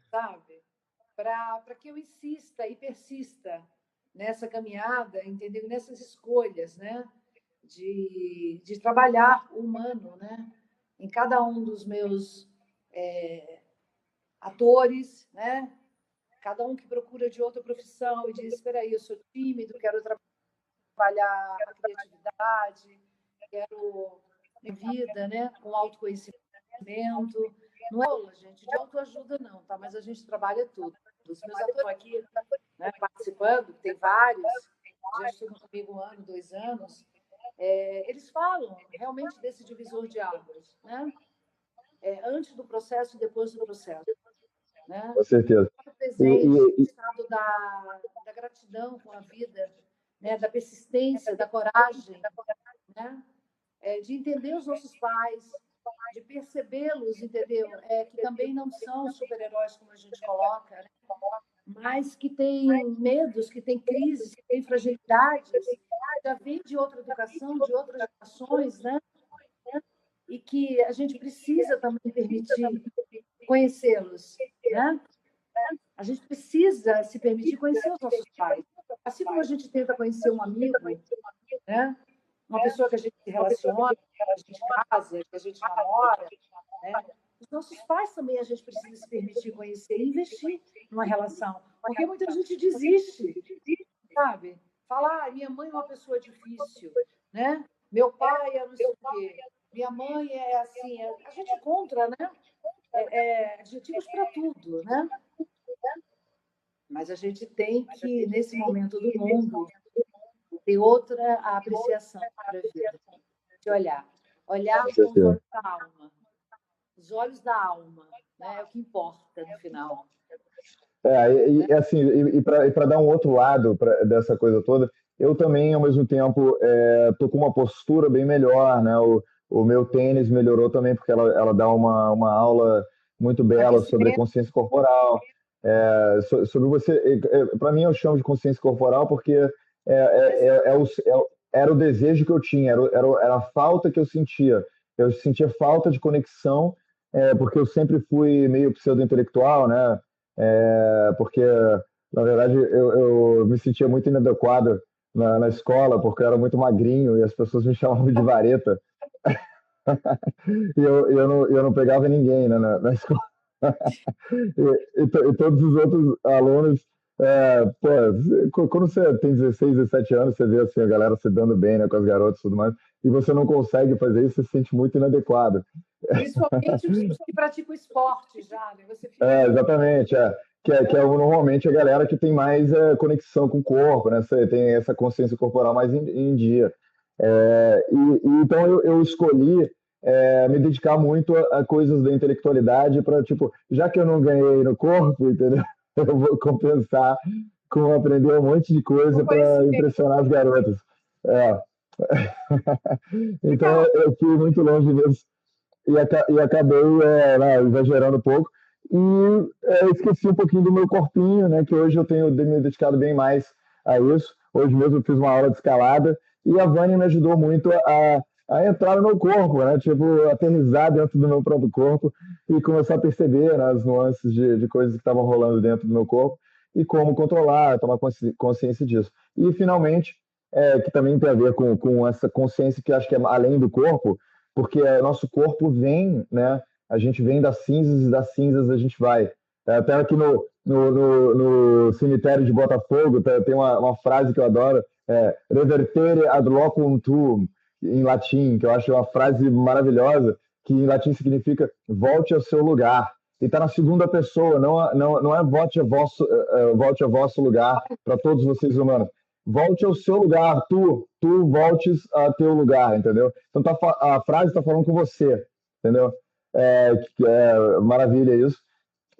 sabe? Para que eu insista e persista nessa caminhada, entendeu? Nessas escolhas, né? De trabalhar o humano, né? Em cada um dos meus atores, né? Cada um que procura de outra profissão e diz: espera aí, eu sou tímido, quero trabalhar a criatividade, quero minha vida, né? Com autoconhecimento. Não é aula, gente, de autoajuda não, tá? Mas a gente trabalha tudo. Os meus atores aqui, né, participando, tem vários, já estudam comigo 1 ano, 2 anos, eles falam realmente desse divisor de águas, né? Antes do processo e depois do processo, né? Com certeza. O presente, o estado da gratidão com a vida, né? Da persistência, da coragem, né? De entender os nossos pais, de percebê-los, entendeu? Que também não são super-heróis como a gente coloca, né? Mas que têm medos, que têm crises, que têm fragilidades, já vem de outra educação, de outras gerações, né? E que a gente precisa também permitir conhecê-los, né? A gente precisa se permitir conhecer os nossos pais. Assim como a gente tenta conhecer um amigo, né? Uma pessoa que a gente se relaciona, que a gente casa, que a gente namora, né? Os nossos pais também a gente precisa se permitir conhecer e investir numa relação. Porque muita gente desiste, sabe? Fala, minha mãe é uma pessoa difícil, né? Meu pai é não sei o quê, minha mãe é assim. A gente encontra, né? Adjetivos para tudo, né? Mas a gente tem que, nesse momento do mundo, ter outra apreciação para a vida. De olhar com os olhos da alma. Os olhos da alma, né? É o que importa no final. Assim, para dar um outro lado dessa coisa toda, eu também, ao mesmo tempo, tô com uma postura bem melhor, né? O meu tênis melhorou também, porque ela dá uma aula muito bela sobre consciência corporal. Sobre você, para mim, eu chamo de consciência corporal porque era o desejo que eu tinha, era a falta que eu sentia. Eu sentia falta de conexão, porque eu sempre fui meio pseudo-intelectual, né? Porque, na verdade, eu me sentia muito inadequado na escola, porque eu era muito magrinho e as pessoas me chamavam de vareta. Eu não pegava ninguém, né, na escola. E todos os outros alunos, quando você tem 16, 17 anos, você vê assim, a galera se dando bem, né, com as garotas e tudo mais, e você não consegue fazer isso, você se sente muito inadequado. Principalmente os que praticam esporte já, né? Você fica... Exatamente, normalmente a galera que tem mais conexão com o corpo, né? Você tem essa consciência corporal mais em dia. Então eu escolhi me dedicar muito a coisas da intelectualidade para, tipo, já que eu não ganhei no corpo, entendeu? Eu vou compensar com aprender um monte de coisa para impressionar as garotas. Então eu fui muito longe disso e acabei exagerando um pouco e esqueci um pouquinho do meu corpinho, né? Que hoje eu tenho me dedicado bem mais a isso. Hoje mesmo eu fiz uma aula de escalada e a Vânia me ajudou muito a entrar no meu corpo, né? Tipo, aterrissar dentro do meu próprio corpo e começar a perceber, né, as nuances de coisas que estavam rolando dentro do meu corpo e como controlar, tomar consciência disso. E, finalmente, que também tem a ver com essa consciência que acho que é além do corpo, porque nosso corpo vem, né? A gente vem das cinzas e das cinzas a gente vai. Até aqui no cemitério de Botafogo tem uma frase que eu adoro, revertere ad locum tuum, em latim, que eu acho uma frase maravilhosa, que em latim significa volte ao seu lugar. E está na segunda pessoa, não é volte ao vosso lugar para todos vocês humanos. Volte ao seu lugar, tu, tu voltes a teu lugar, entendeu? Então a frase está falando com você, entendeu? Que é maravilha isso.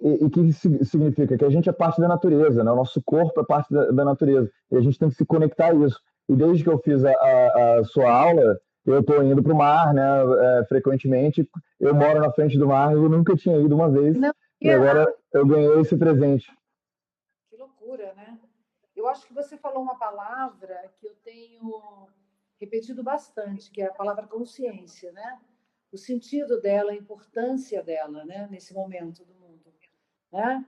E que significa que a gente é parte da natureza, né? O nosso corpo é parte da natureza. E a gente tem que se conectar a isso. E desde que eu fiz a sua aula, eu estou indo para o mar, né? Frequentemente. Eu moro na frente do mar, eu nunca tinha ido uma vez. Não, E agora eu ganhei esse presente. que loucura, né? Eu acho que você falou uma palavra que eu tenho repetido bastante, que é a palavra consciência, né? O sentido dela, a importância dela, né? Nesse momento do mundo, né?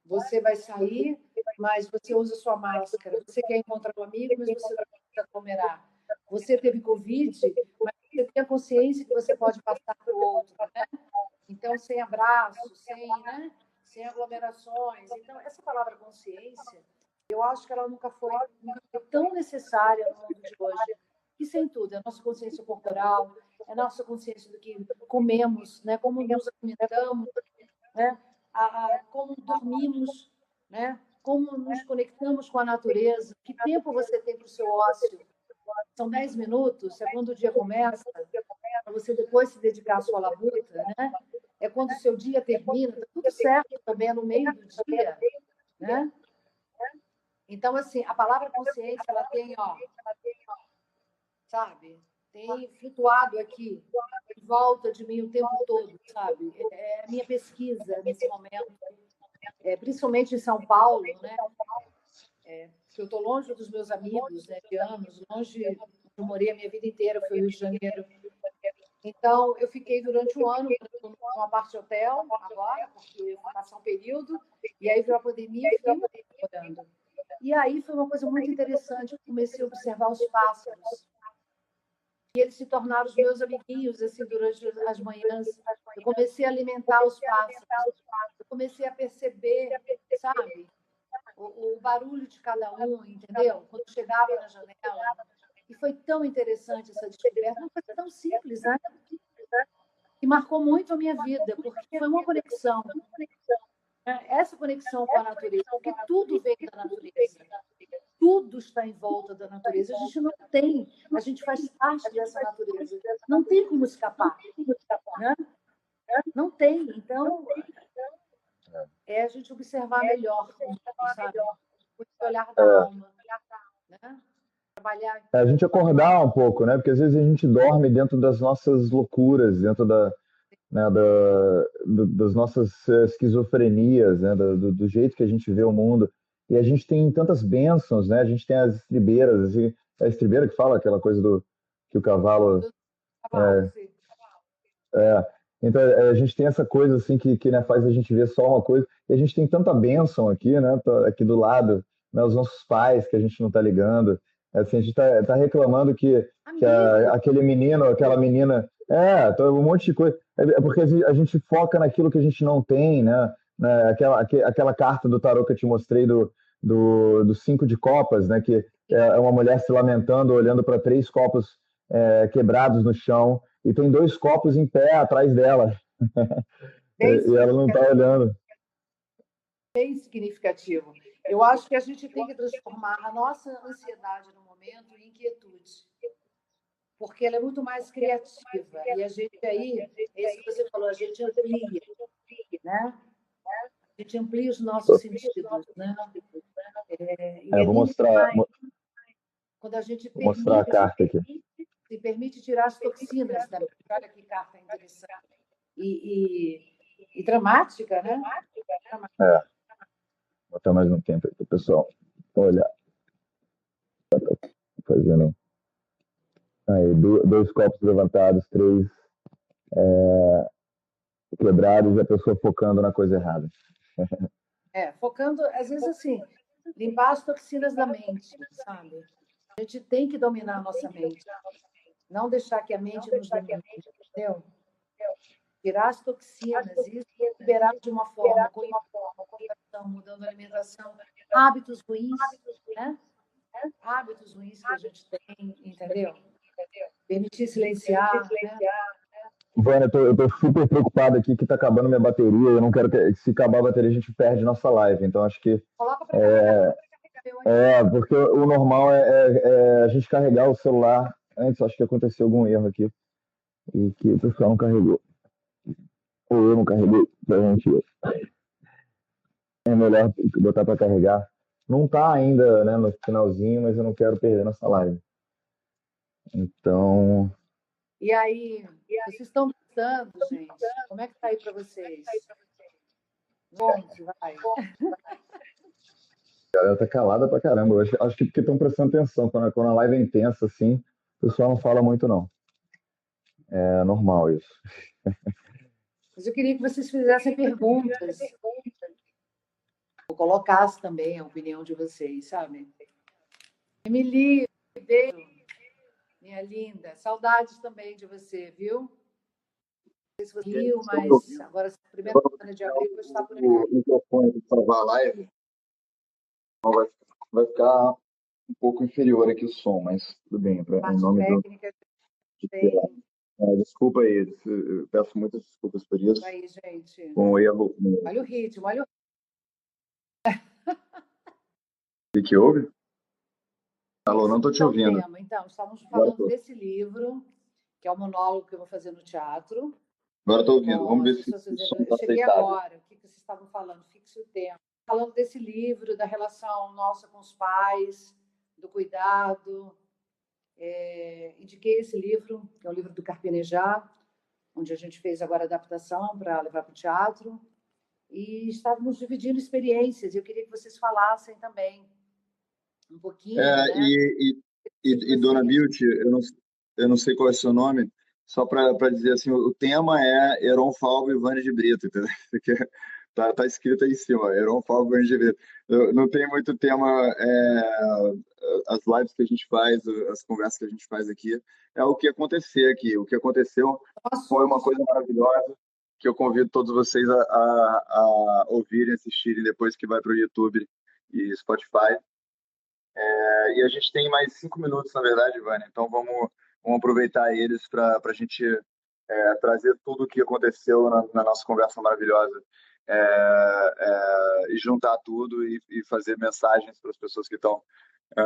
Você vai sair, mas você usa sua máscara. Você quer encontrar um amigo, mas você não pode aglomerar. Você teve Covid, mas você tem a consciência que você pode passar para o outro, né? Então, sem abraço, sem aglomerações. Então, essa palavra consciência, eu acho que ela nunca foi tão necessária no mundo de hoje. E sem tudo, é a nossa consciência corporal, é a nossa consciência do que comemos, né? Como nos alimentamos, né? Como dormimos, né? Como nos conectamos com a natureza, que tempo você tem para o seu ócio. São 10 minutos, é quando o dia começa, para você depois se dedicar à sua labuta, né? É quando o seu dia termina, tá tudo certo também, é no meio do dia, né? Então, assim, a palavra consciência, ela tem, ó, sabe? Tem flutuado aqui, em volta de mim o tempo todo, sabe? É a minha pesquisa nesse momento, principalmente em São Paulo, né? Que eu estou longe dos meus amigos, né, de anos, longe, eu morei a minha vida inteira, foi Rio de Janeiro. Então, eu fiquei durante um ano numa parte de hotel, agora, porque eu fui passar um período, e aí veio a pandemia e fiquei morando. E aí foi uma coisa muito interessante, eu comecei a observar os pássaros. E eles se tornaram os meus amiguinhos, assim, durante as manhãs. Eu comecei a alimentar os pássaros, eu comecei a perceber, sabe, o barulho de cada um, entendeu? Quando chegava na janela. E foi tão interessante essa descoberta, uma coisa tão simples, né? Que marcou muito a minha vida, porque foi uma conexão. Essa conexão com a natureza, porque tudo vem da natureza. Tudo está em volta da natureza. A gente não tem, a gente faz parte dessa natureza. Não tem como escapar. Né? Não tem. Então, é a gente observar melhor, sabe? O olhar da alma. Né? Trabalhar. A gente acordar um pouco, né? Porque às vezes a gente dorme dentro das nossas loucuras, dentro né, das nossas esquizofrenias, né? Do jeito que a gente vê o mundo. E a gente tem tantas bênçãos, né? A gente tem as estribeiras, assim, é a estribeira que fala aquela coisa que o cavalo. Então a gente tem essa coisa assim que né, faz a gente ver só uma coisa. E a gente tem tanta bênção aqui, né? Aqui do lado, né, os nossos pais que a gente não está ligando. Assim, a gente tá reclamando que aquele menino, aquela menina. Um monte de coisa. É porque a gente foca naquilo que a gente não tem, né? Aquela carta do tarô que eu te mostrei do 5 de copas, né? Que é uma mulher se lamentando, olhando para 3 copos quebrados no chão, e tem 2 copos em pé atrás dela. E ela não está olhando. Bem significativo. Eu acho que a gente tem que transformar a nossa ansiedade no momento em inquietude, porque ela é muito mais criativa. E a gente aí, é isso que você falou, a gente amplia, né? A gente amplia os nossos sentidos, né? Vou mostrar. Quando a gente vou mostrar a carta aqui. Se permite tirar as toxinas da mente. Olha que carta interessante. E dramática, né? Vou botar mais um tempo aí para o pessoal olhar. Fazendo. Aí, 2 copos levantados, 3 quebrados, e a pessoa focando na coisa errada. Focando, às vezes, assim, limpar as toxinas da mente, sabe? A gente tem que dominar a nossa mente. Não deixar que a mente nos domine, entendeu? Tirar as toxinas e liberar de uma forma, com mudando a alimentação, hábitos ruins, né? Hábitos ruins que a gente tem, entendeu? Permitir silenciar, né? Vânia, eu tô super preocupado aqui que tá acabando minha bateria. Eu não quero que, se acabar a bateria, a gente perde nossa live. Então, acho que. Coloca para carregar meu Porque o normal é a gente carregar o celular antes. Acho que aconteceu algum erro aqui e que o pessoal não carregou. Ou eu não carreguei, provavelmente eu. É melhor botar para carregar. Não tá ainda, né, no finalzinho, mas eu não quero perder nossa live. Então, E aí, vocês estão gostando, gente? Como é que tá aí para vocês? Conte, vai. a galera tá calada pra caramba. Eu acho que porque estão prestando atenção. Quando a live é intensa, assim, o pessoal não fala muito, não. É normal isso. Mas eu queria que vocês fizessem perguntas, ou colocassem também a opinião de vocês, sabe? Emily, beijo, minha linda. Saudades também de você, viu? Não sei se você viu, mas agora, primeira semana de abril, eu vou estar por aqui. O microfone para salvar a live vai ficar um pouco inferior aqui o som, mas tudo bem, em Parte nome do. técnica tem. Desculpa aí, eu peço muitas desculpas por isso. Aí, gente. Com o erro. Olha o ritmo, olha o Que houve? Alô, não estou te Esse é o ouvindo. tema. Então, estávamos Agora falando desse livro, que é o monólogo que eu vou fazer no teatro, estou ouvindo. com Vamos as ver se pessoas o dizendo, som eu está cheguei aceitável. agora, o que vocês estavam falando? Fixe o tema. Falando desse livro, da relação nossa com os pais, do cuidado. Indiquei esse livro, que é o livro do Carpenejar, onde a gente fez agora a adaptação para levar para o teatro. E estávamos dividindo experiências. Eu queria que vocês falassem também um pouquinho, né? Dona Beauty, eu não sei qual é o seu nome, só para dizer assim, o tema é Heron Falvo e Vânia de Brito, entendeu? Porque tá escrito aí em cima, Heron Falvo e Vânia de Brito. Não tem muito tema, as lives que a gente faz, as conversas que a gente faz aqui, é o que acontecer aqui. O que aconteceu foi uma coisa maravilhosa, que eu convido todos vocês a ouvirem, assistirem depois que vai para o YouTube e Spotify. E a gente tem mais 5 minutos, na verdade, Vânia. Então vamos aproveitar eles para a gente trazer tudo o que aconteceu na nossa conversa maravilhosa e juntar tudo e fazer mensagens para as pessoas que estão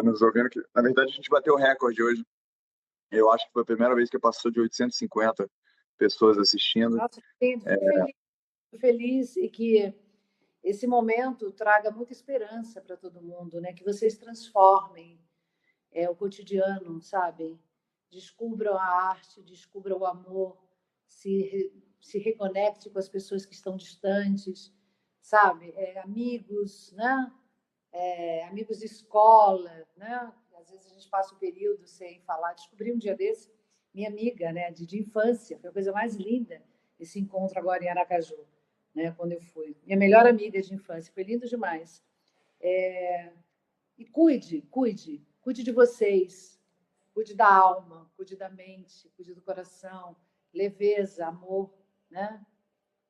nos ouvindo. Que, na verdade, a gente bateu o recorde hoje. Eu acho que foi a primeira vez que passou de 850 pessoas assistindo. Nossa, lindo, fico feliz e que esse momento traga muita esperança para todo mundo, né? Que vocês transformem o cotidiano, sabe? Descubram a arte, descubram o amor, se reconecte com as pessoas que estão distantes, sabe? Amigos, né? Amigos de escola, né? Às vezes a gente passa um período sem falar. Descobri um dia desse, minha amiga, né, de infância, foi a coisa mais linda esse encontro agora em Aracaju, né, quando eu fui. Minha melhor amiga de infância, foi lindo demais. E cuide de vocês, cuide da alma, cuide da mente, cuide do coração, leveza, amor, né?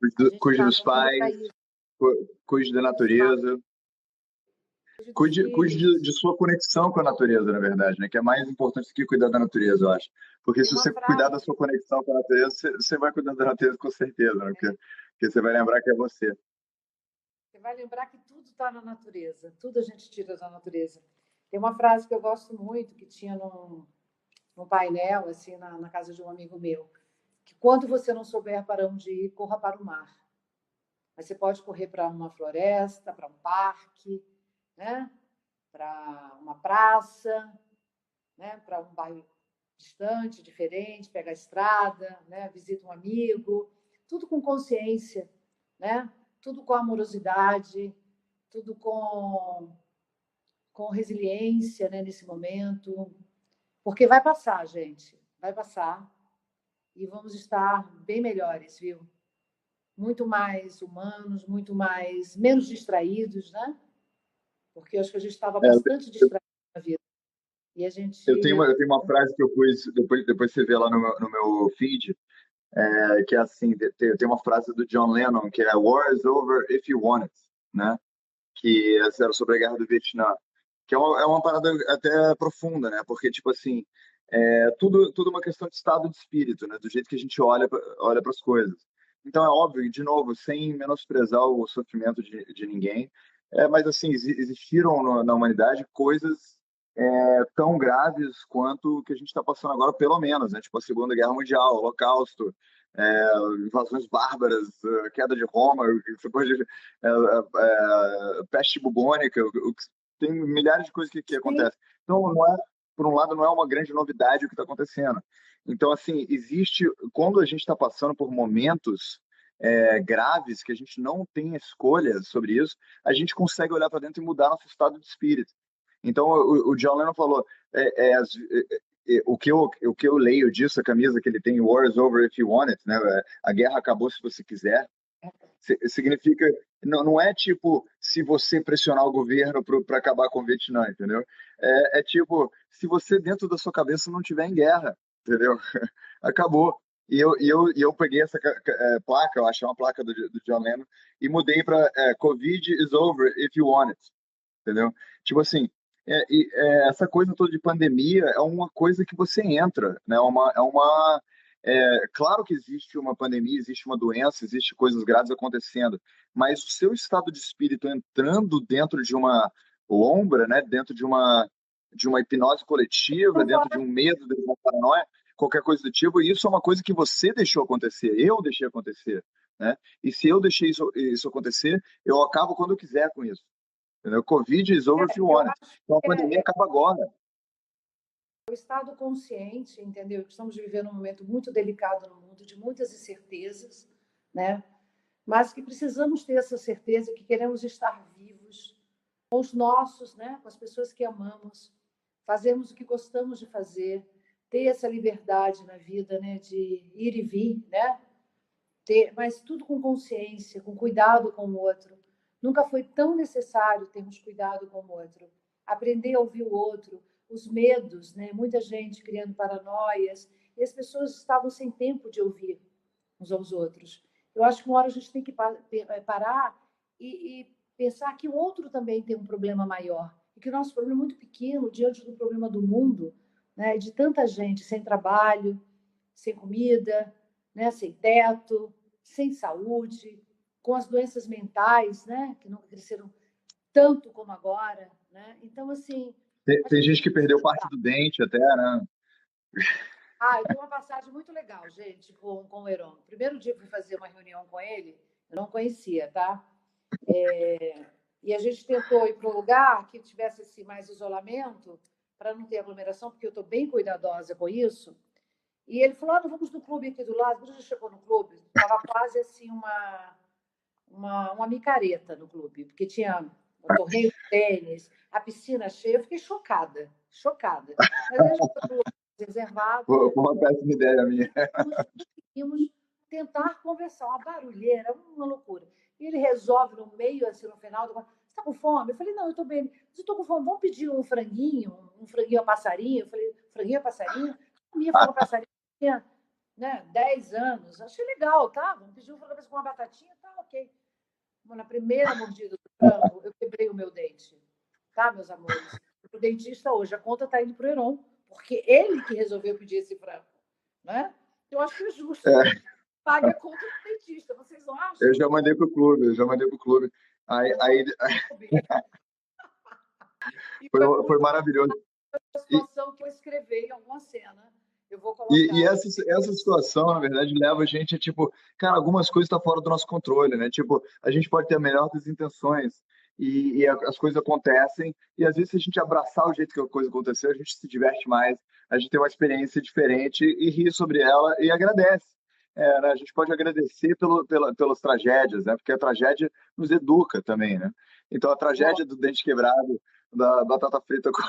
A gente Cuide está dos no mundo para pais, isso. cuide da Dos pais, natureza. cuide dos Cuide filhos. de sua conexão com a natureza, na verdade, né? Que é mais importante do que cuidar da natureza, eu acho. Porque Tem se uma você cuidar da frase, sua conexão com a natureza, você vai cuidar da natureza com certeza, né? Porque você vai lembrar que é você. você vai lembrar que tudo está na natureza, tudo a gente tira da natureza. Tem uma frase que eu gosto muito, que tinha num painel, assim, na casa de um amigo meu, que quando você não souber para onde ir, corra para o mar. Mas você pode correr para uma floresta, para um parque, né? Para uma praça, né? Para um bairro distante, diferente, pega a estrada, né? Visita um amigo, tudo com consciência, né? Tudo com amorosidade, tudo com resiliência, né? Nesse momento, porque vai passar, gente, vai passar e vamos estar bem melhores, viu? Muito mais humanos, muito mais menos distraídos, né? Porque eu acho que a gente estava É, bastante distraído na vida. E a gente. eu tenho uma frase que eu pus, depois você vê lá no meu feed, que é assim, tem uma frase do John Lennon, que é War is over if you want it, né? Que era sobre a guerra do Vietnã, que é uma parada até profunda, né? Porque, tipo assim, tudo uma questão de estado de espírito, né? Do jeito que a gente olha para as coisas. Então, é óbvio, de novo, sem menosprezar o sofrimento de ninguém, Mas assim, existiram na humanidade coisas tão graves quanto o que a gente está passando agora, pelo menos, né? Tipo a Segunda Guerra Mundial, o Holocausto, invasões bárbaras, queda de Roma, essa coisa de, peste bubônica, tem milhares de coisas que Sim, acontecem. Então, não é, por um lado, não é uma grande novidade o que está acontecendo. Então, assim, existe, quando a gente está passando por momentos graves, que a gente não tem escolha sobre isso, a gente consegue olhar para dentro e mudar nosso estado de espírito. Então, o John Lennon falou, o que eu leio disso, a camisa que ele tem, War is over if you want it, né? A guerra acabou se você quiser. Significa, não é tipo se você pressionar o governo para acabar com o Vietnã, entendeu? Tipo, se você dentro da sua cabeça não tiver em guerra, entendeu? Acabou. E eu peguei essa placa, eu achei uma placa do John Lennon, e mudei para Covid is over if you want it, entendeu? Tipo assim, essa coisa toda de pandemia é uma coisa que você entra, né? Claro que existe uma pandemia, existe uma doença, existe coisas graves acontecendo, mas o seu estado de espírito entrando dentro de uma lombra, né? Dentro de uma hipnose coletiva, dentro de um medo, dentro de uma paranoia, qualquer coisa do tipo, e isso é uma coisa que você deixou acontecer, eu deixei acontecer, né? E se eu deixei isso acontecer, eu acabo quando eu quiser com isso. Entendeu? Covid is over if you eu want it. acho Então a que pandemia acaba agora. o estado consciente, entendeu? Estamos vivendo um momento muito delicado no mundo, de muitas incertezas, né? Mas que precisamos ter essa certeza que queremos estar vivos com os nossos, né? Com as pessoas que amamos, fazemos o que gostamos de fazer, ter essa liberdade na vida, né? De ir e vir, né? Mas tudo com consciência, com cuidado com o outro. Nunca foi tão necessário termos cuidado com o outro. Aprender a ouvir o outro, os medos, né? Muita gente criando paranoias, e as pessoas estavam sem tempo de ouvir uns aos outros. Eu acho que uma hora a gente tem que parar e pensar que o outro também tem um problema maior, e que o nosso problema é muito pequeno diante do problema do mundo, né? De tanta gente sem trabalho, sem comida, né? Sem teto, sem saúde, com as doenças mentais, né? Que nunca cresceram tanto como agora, né? Então, assim, a Tem gente gente que precisa perdeu parte cuidar. do dente até, né? Eu tenho uma passagem muito legal, gente, com o Heron. O primeiro dia que fui fazer uma reunião com ele, eu não conhecia, tá? E a gente tentou ir para um lugar que tivesse assim, mais isolamento, para não ter aglomeração, porque eu estou bem cuidadosa com isso. E ele falou: não, vamos no clube aqui do lado. Quando a gente chegou no clube, estava quase assim uma micareta no clube, porque tinha o torneio de tênis, a piscina cheia. Eu fiquei chocada, chocada. Mas a gente foi para o lugar reservado, Foi né? uma péssima ideia minha. Conseguimos tentar conversar, uma barulheira, uma loucura. E ele resolve no meio, assim, no final, você está com fome? Eu falei, não, eu estou bem. Mas eu estou com fome, vamos pedir um franguinho a passarinho? Eu falei, franguinho a passarinho? A minha frango a passarinho tinha, né, 10 anos. Achei legal, tá? Vamos pedir um frango com uma batatinha, tá, ok. Na primeira mordida do frango, eu quebrei o meu dente, tá, meus amores? O dentista hoje, a conta está indo para o Heron, porque ele que resolveu pedir esse frango, né? Eu acho que é justo. É, Pague a conta do dentista, vocês não eu acham? já mandei pro clube, eu já mandei pro clube. Aí E foi, foi foi muito maravilhoso. a E, situação que eu escrevi em alguma cena. Eu vou e colocar. essa situação, na verdade, leva a gente a, tipo, cara, algumas coisas estão fora do nosso controle, né? Tipo, a gente pode ter a melhor das intenções as coisas acontecem, e às vezes se a gente abraçar o jeito que a coisa aconteceu, a gente se diverte mais, a gente tem uma experiência diferente e ri sobre ela e agradece. Né? A gente pode agradecer pelas tragédias, né? Porque a tragédia nos educa também, né? Então, a tragédia do dente quebrado, da batata frita com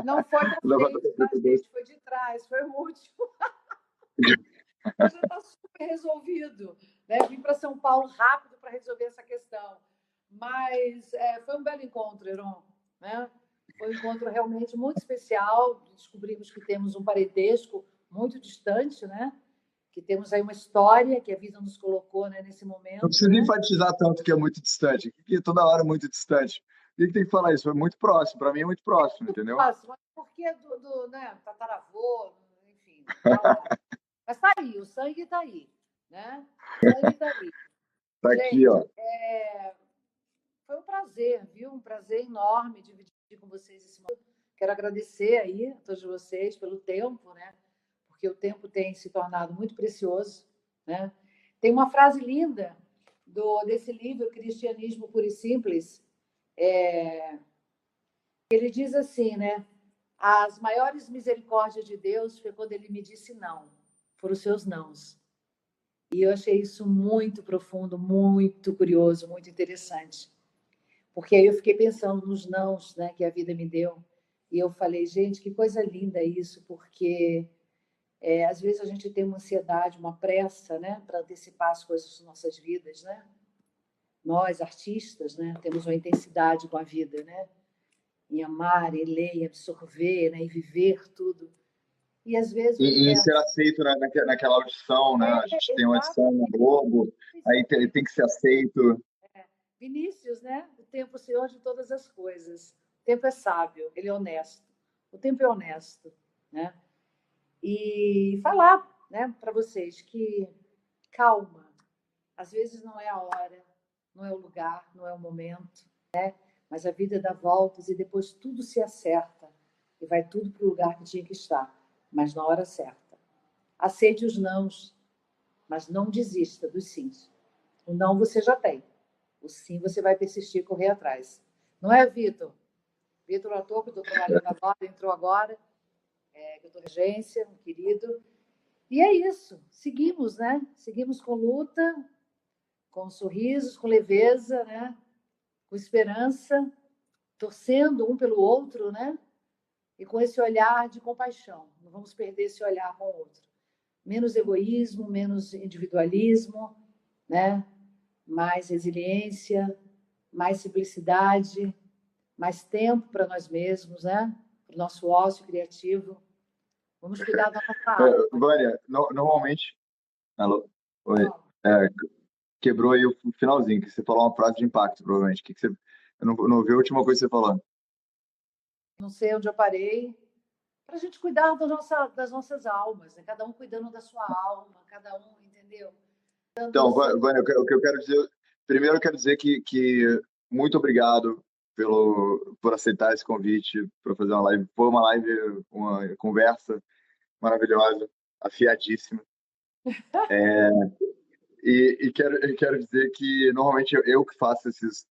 Não foi da da frente, batata tá, frita doce. gente? Foi de trás, foi o último. Mas já está super resolvido. Né? Vim para São Paulo rápido para resolver essa questão. Mas foi um belo encontro, Heron. Né? Foi um encontro realmente muito especial. Descobrimos que temos um parentesco muito distante, né? Que temos aí uma história que a vida nos colocou, né, nesse Não momento, precisa né? enfatizar tanto que é muito distante, que é toda hora muito distante. Por que tem que falar isso? Foi muito próximo, para mim é muito próximo, Muito entendeu? próximo, porque né, tataravô, enfim, tá lá. Mas tá aí, o sangue tá aí, né? O sangue tá aí. Tá aqui, Gente, ó. foi um prazer. prazer, viu? Um prazer enorme dividir com vocês esse momento. Quero agradecer aí a todos vocês pelo tempo, né? Porque o tempo tem se tornado muito precioso, né? Tem uma frase linda desse livro, Cristianismo Puro e Simples. Ele diz assim, né? As maiores misericórdias de Deus foi quando ele me disse não, foram os seus nãos. E eu achei isso muito profundo, muito curioso, muito interessante. Porque aí eu fiquei pensando nos nãos, né, que a vida me deu. E eu falei, gente, que coisa linda isso, porque às vezes a gente tem uma ansiedade, uma pressa, né, para antecipar as coisas das nossas vidas, né? Nós, artistas, né, temos uma intensidade com a vida, né? Em amar, em ler, em absorver, né, em viver tudo. E às vezes o E ser universo... aceito naquela audição, né? A gente tem uma audição no Exatamente. Globo, aí tem que ser aceito. Vinícius, né? O tempo é o senhor de todas as coisas. O tempo é sábio, ele é honesto. O tempo é honesto, né? E falar, né, para vocês que calma. Às vezes não é a hora, não é o lugar, não é o momento, mas a vida dá voltas e depois tudo se acerta e vai tudo para o lugar que tinha que estar, mas na hora certa. Aceite os nãos, mas não desista dos sims. O não você já tem. O sim você vai persistir e correr atrás. Não é, Vitor? Vitor, ator, que eu estou trabalhando agora, entrou agora, que eu estou regência, um querido. E é isso. Seguimos, né? Seguimos com luta, com sorrisos, com leveza, né? Com esperança, torcendo um pelo outro, né? E com esse olhar de compaixão. Não vamos perder esse olhar com o outro. Menos egoísmo, menos individualismo, né? Mais resiliência, mais simplicidade, mais tempo para nós mesmos, né? Para o nosso ócio criativo. Vamos cuidar da nossa alma. Vânia, normalmente. Alô? Oi. Não, É, quebrou aí o finalzinho, que você falou uma frase de impacto, provavelmente. Eu não ouvi a última coisa que você falou. não sei onde eu parei. Para a gente cuidar das nossas almas, né? Cada um cuidando da sua alma, cada um, entendeu? Dando o Então, seu... Vânia, o que eu quero dizer. Primeiro, eu quero dizer que muito obrigado por aceitar esse convite para fazer uma live. Foi uma live, uma conversa maravilhosa, afiadíssima. E quero dizer que normalmente eu que faço esses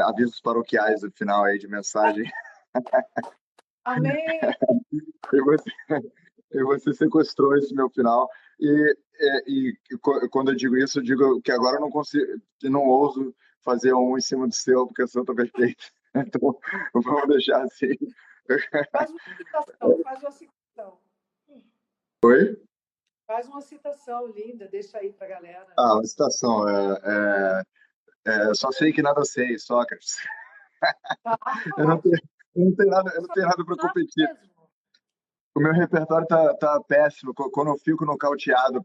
avisos paroquiais no final aí de mensagem. Amém! E você, e você sequestrou esse meu final. Quando eu digo isso, eu digo que agora eu não consigo, que não ouso fazer um em cima do seu, porque eu sou tão perfeito. Então, vamos deixar assim. Faz uma citação, faz uma citação. Oi? Faz uma citação linda, deixa aí para a galera. Ah, uma citação. Só sei que nada sei, Sócrates. Tá, Eu não tenho, ótimo. eu não tenho nada para competir. Mesmo. O meu repertório tá péssimo. Quando eu fico nocauteado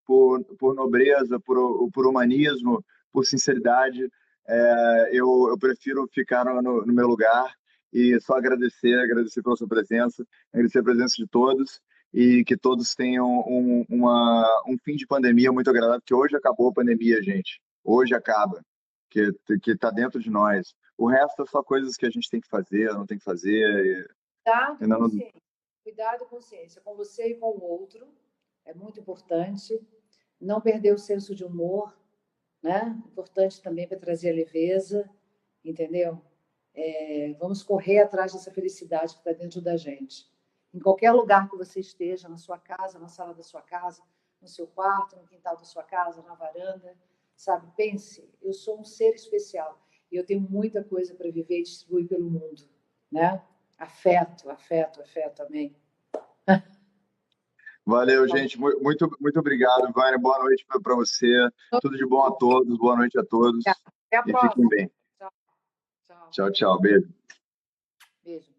por nobreza, por humanismo, por sinceridade, eu prefiro ficar no meu lugar e só agradecer pela sua presença, agradecer a presença de todos e que todos tenham um fim de pandemia muito agradável, porque hoje acabou a pandemia, gente. Hoje acaba, que está dentro de nós. O resto é só coisas que a gente tem que fazer, não tem que fazer. Cuidado, Ainda não. consciência. Cuidado, consciência, com você e com o outro. É muito importante. Não perder o senso de humor, né? Importante também para trazer a leveza, entendeu? Vamos correr atrás dessa felicidade que está dentro da gente. Em qualquer lugar que você esteja, na sua casa, na sala da sua casa, no seu quarto, no quintal da sua casa, na varanda, sabe? Pense, eu sou um ser especial e eu tenho muita coisa para viver e distribuir pelo mundo, né? Afeto, afeto, afeto, amém. Valeu, gente. Muito, muito obrigado, Vânia. Boa noite para você. Tudo de bom a todos. Boa noite a todos. Até a E fiquem próxima. bem. Tchau, tchau. Tchau, tchau. Beijo. Beijo.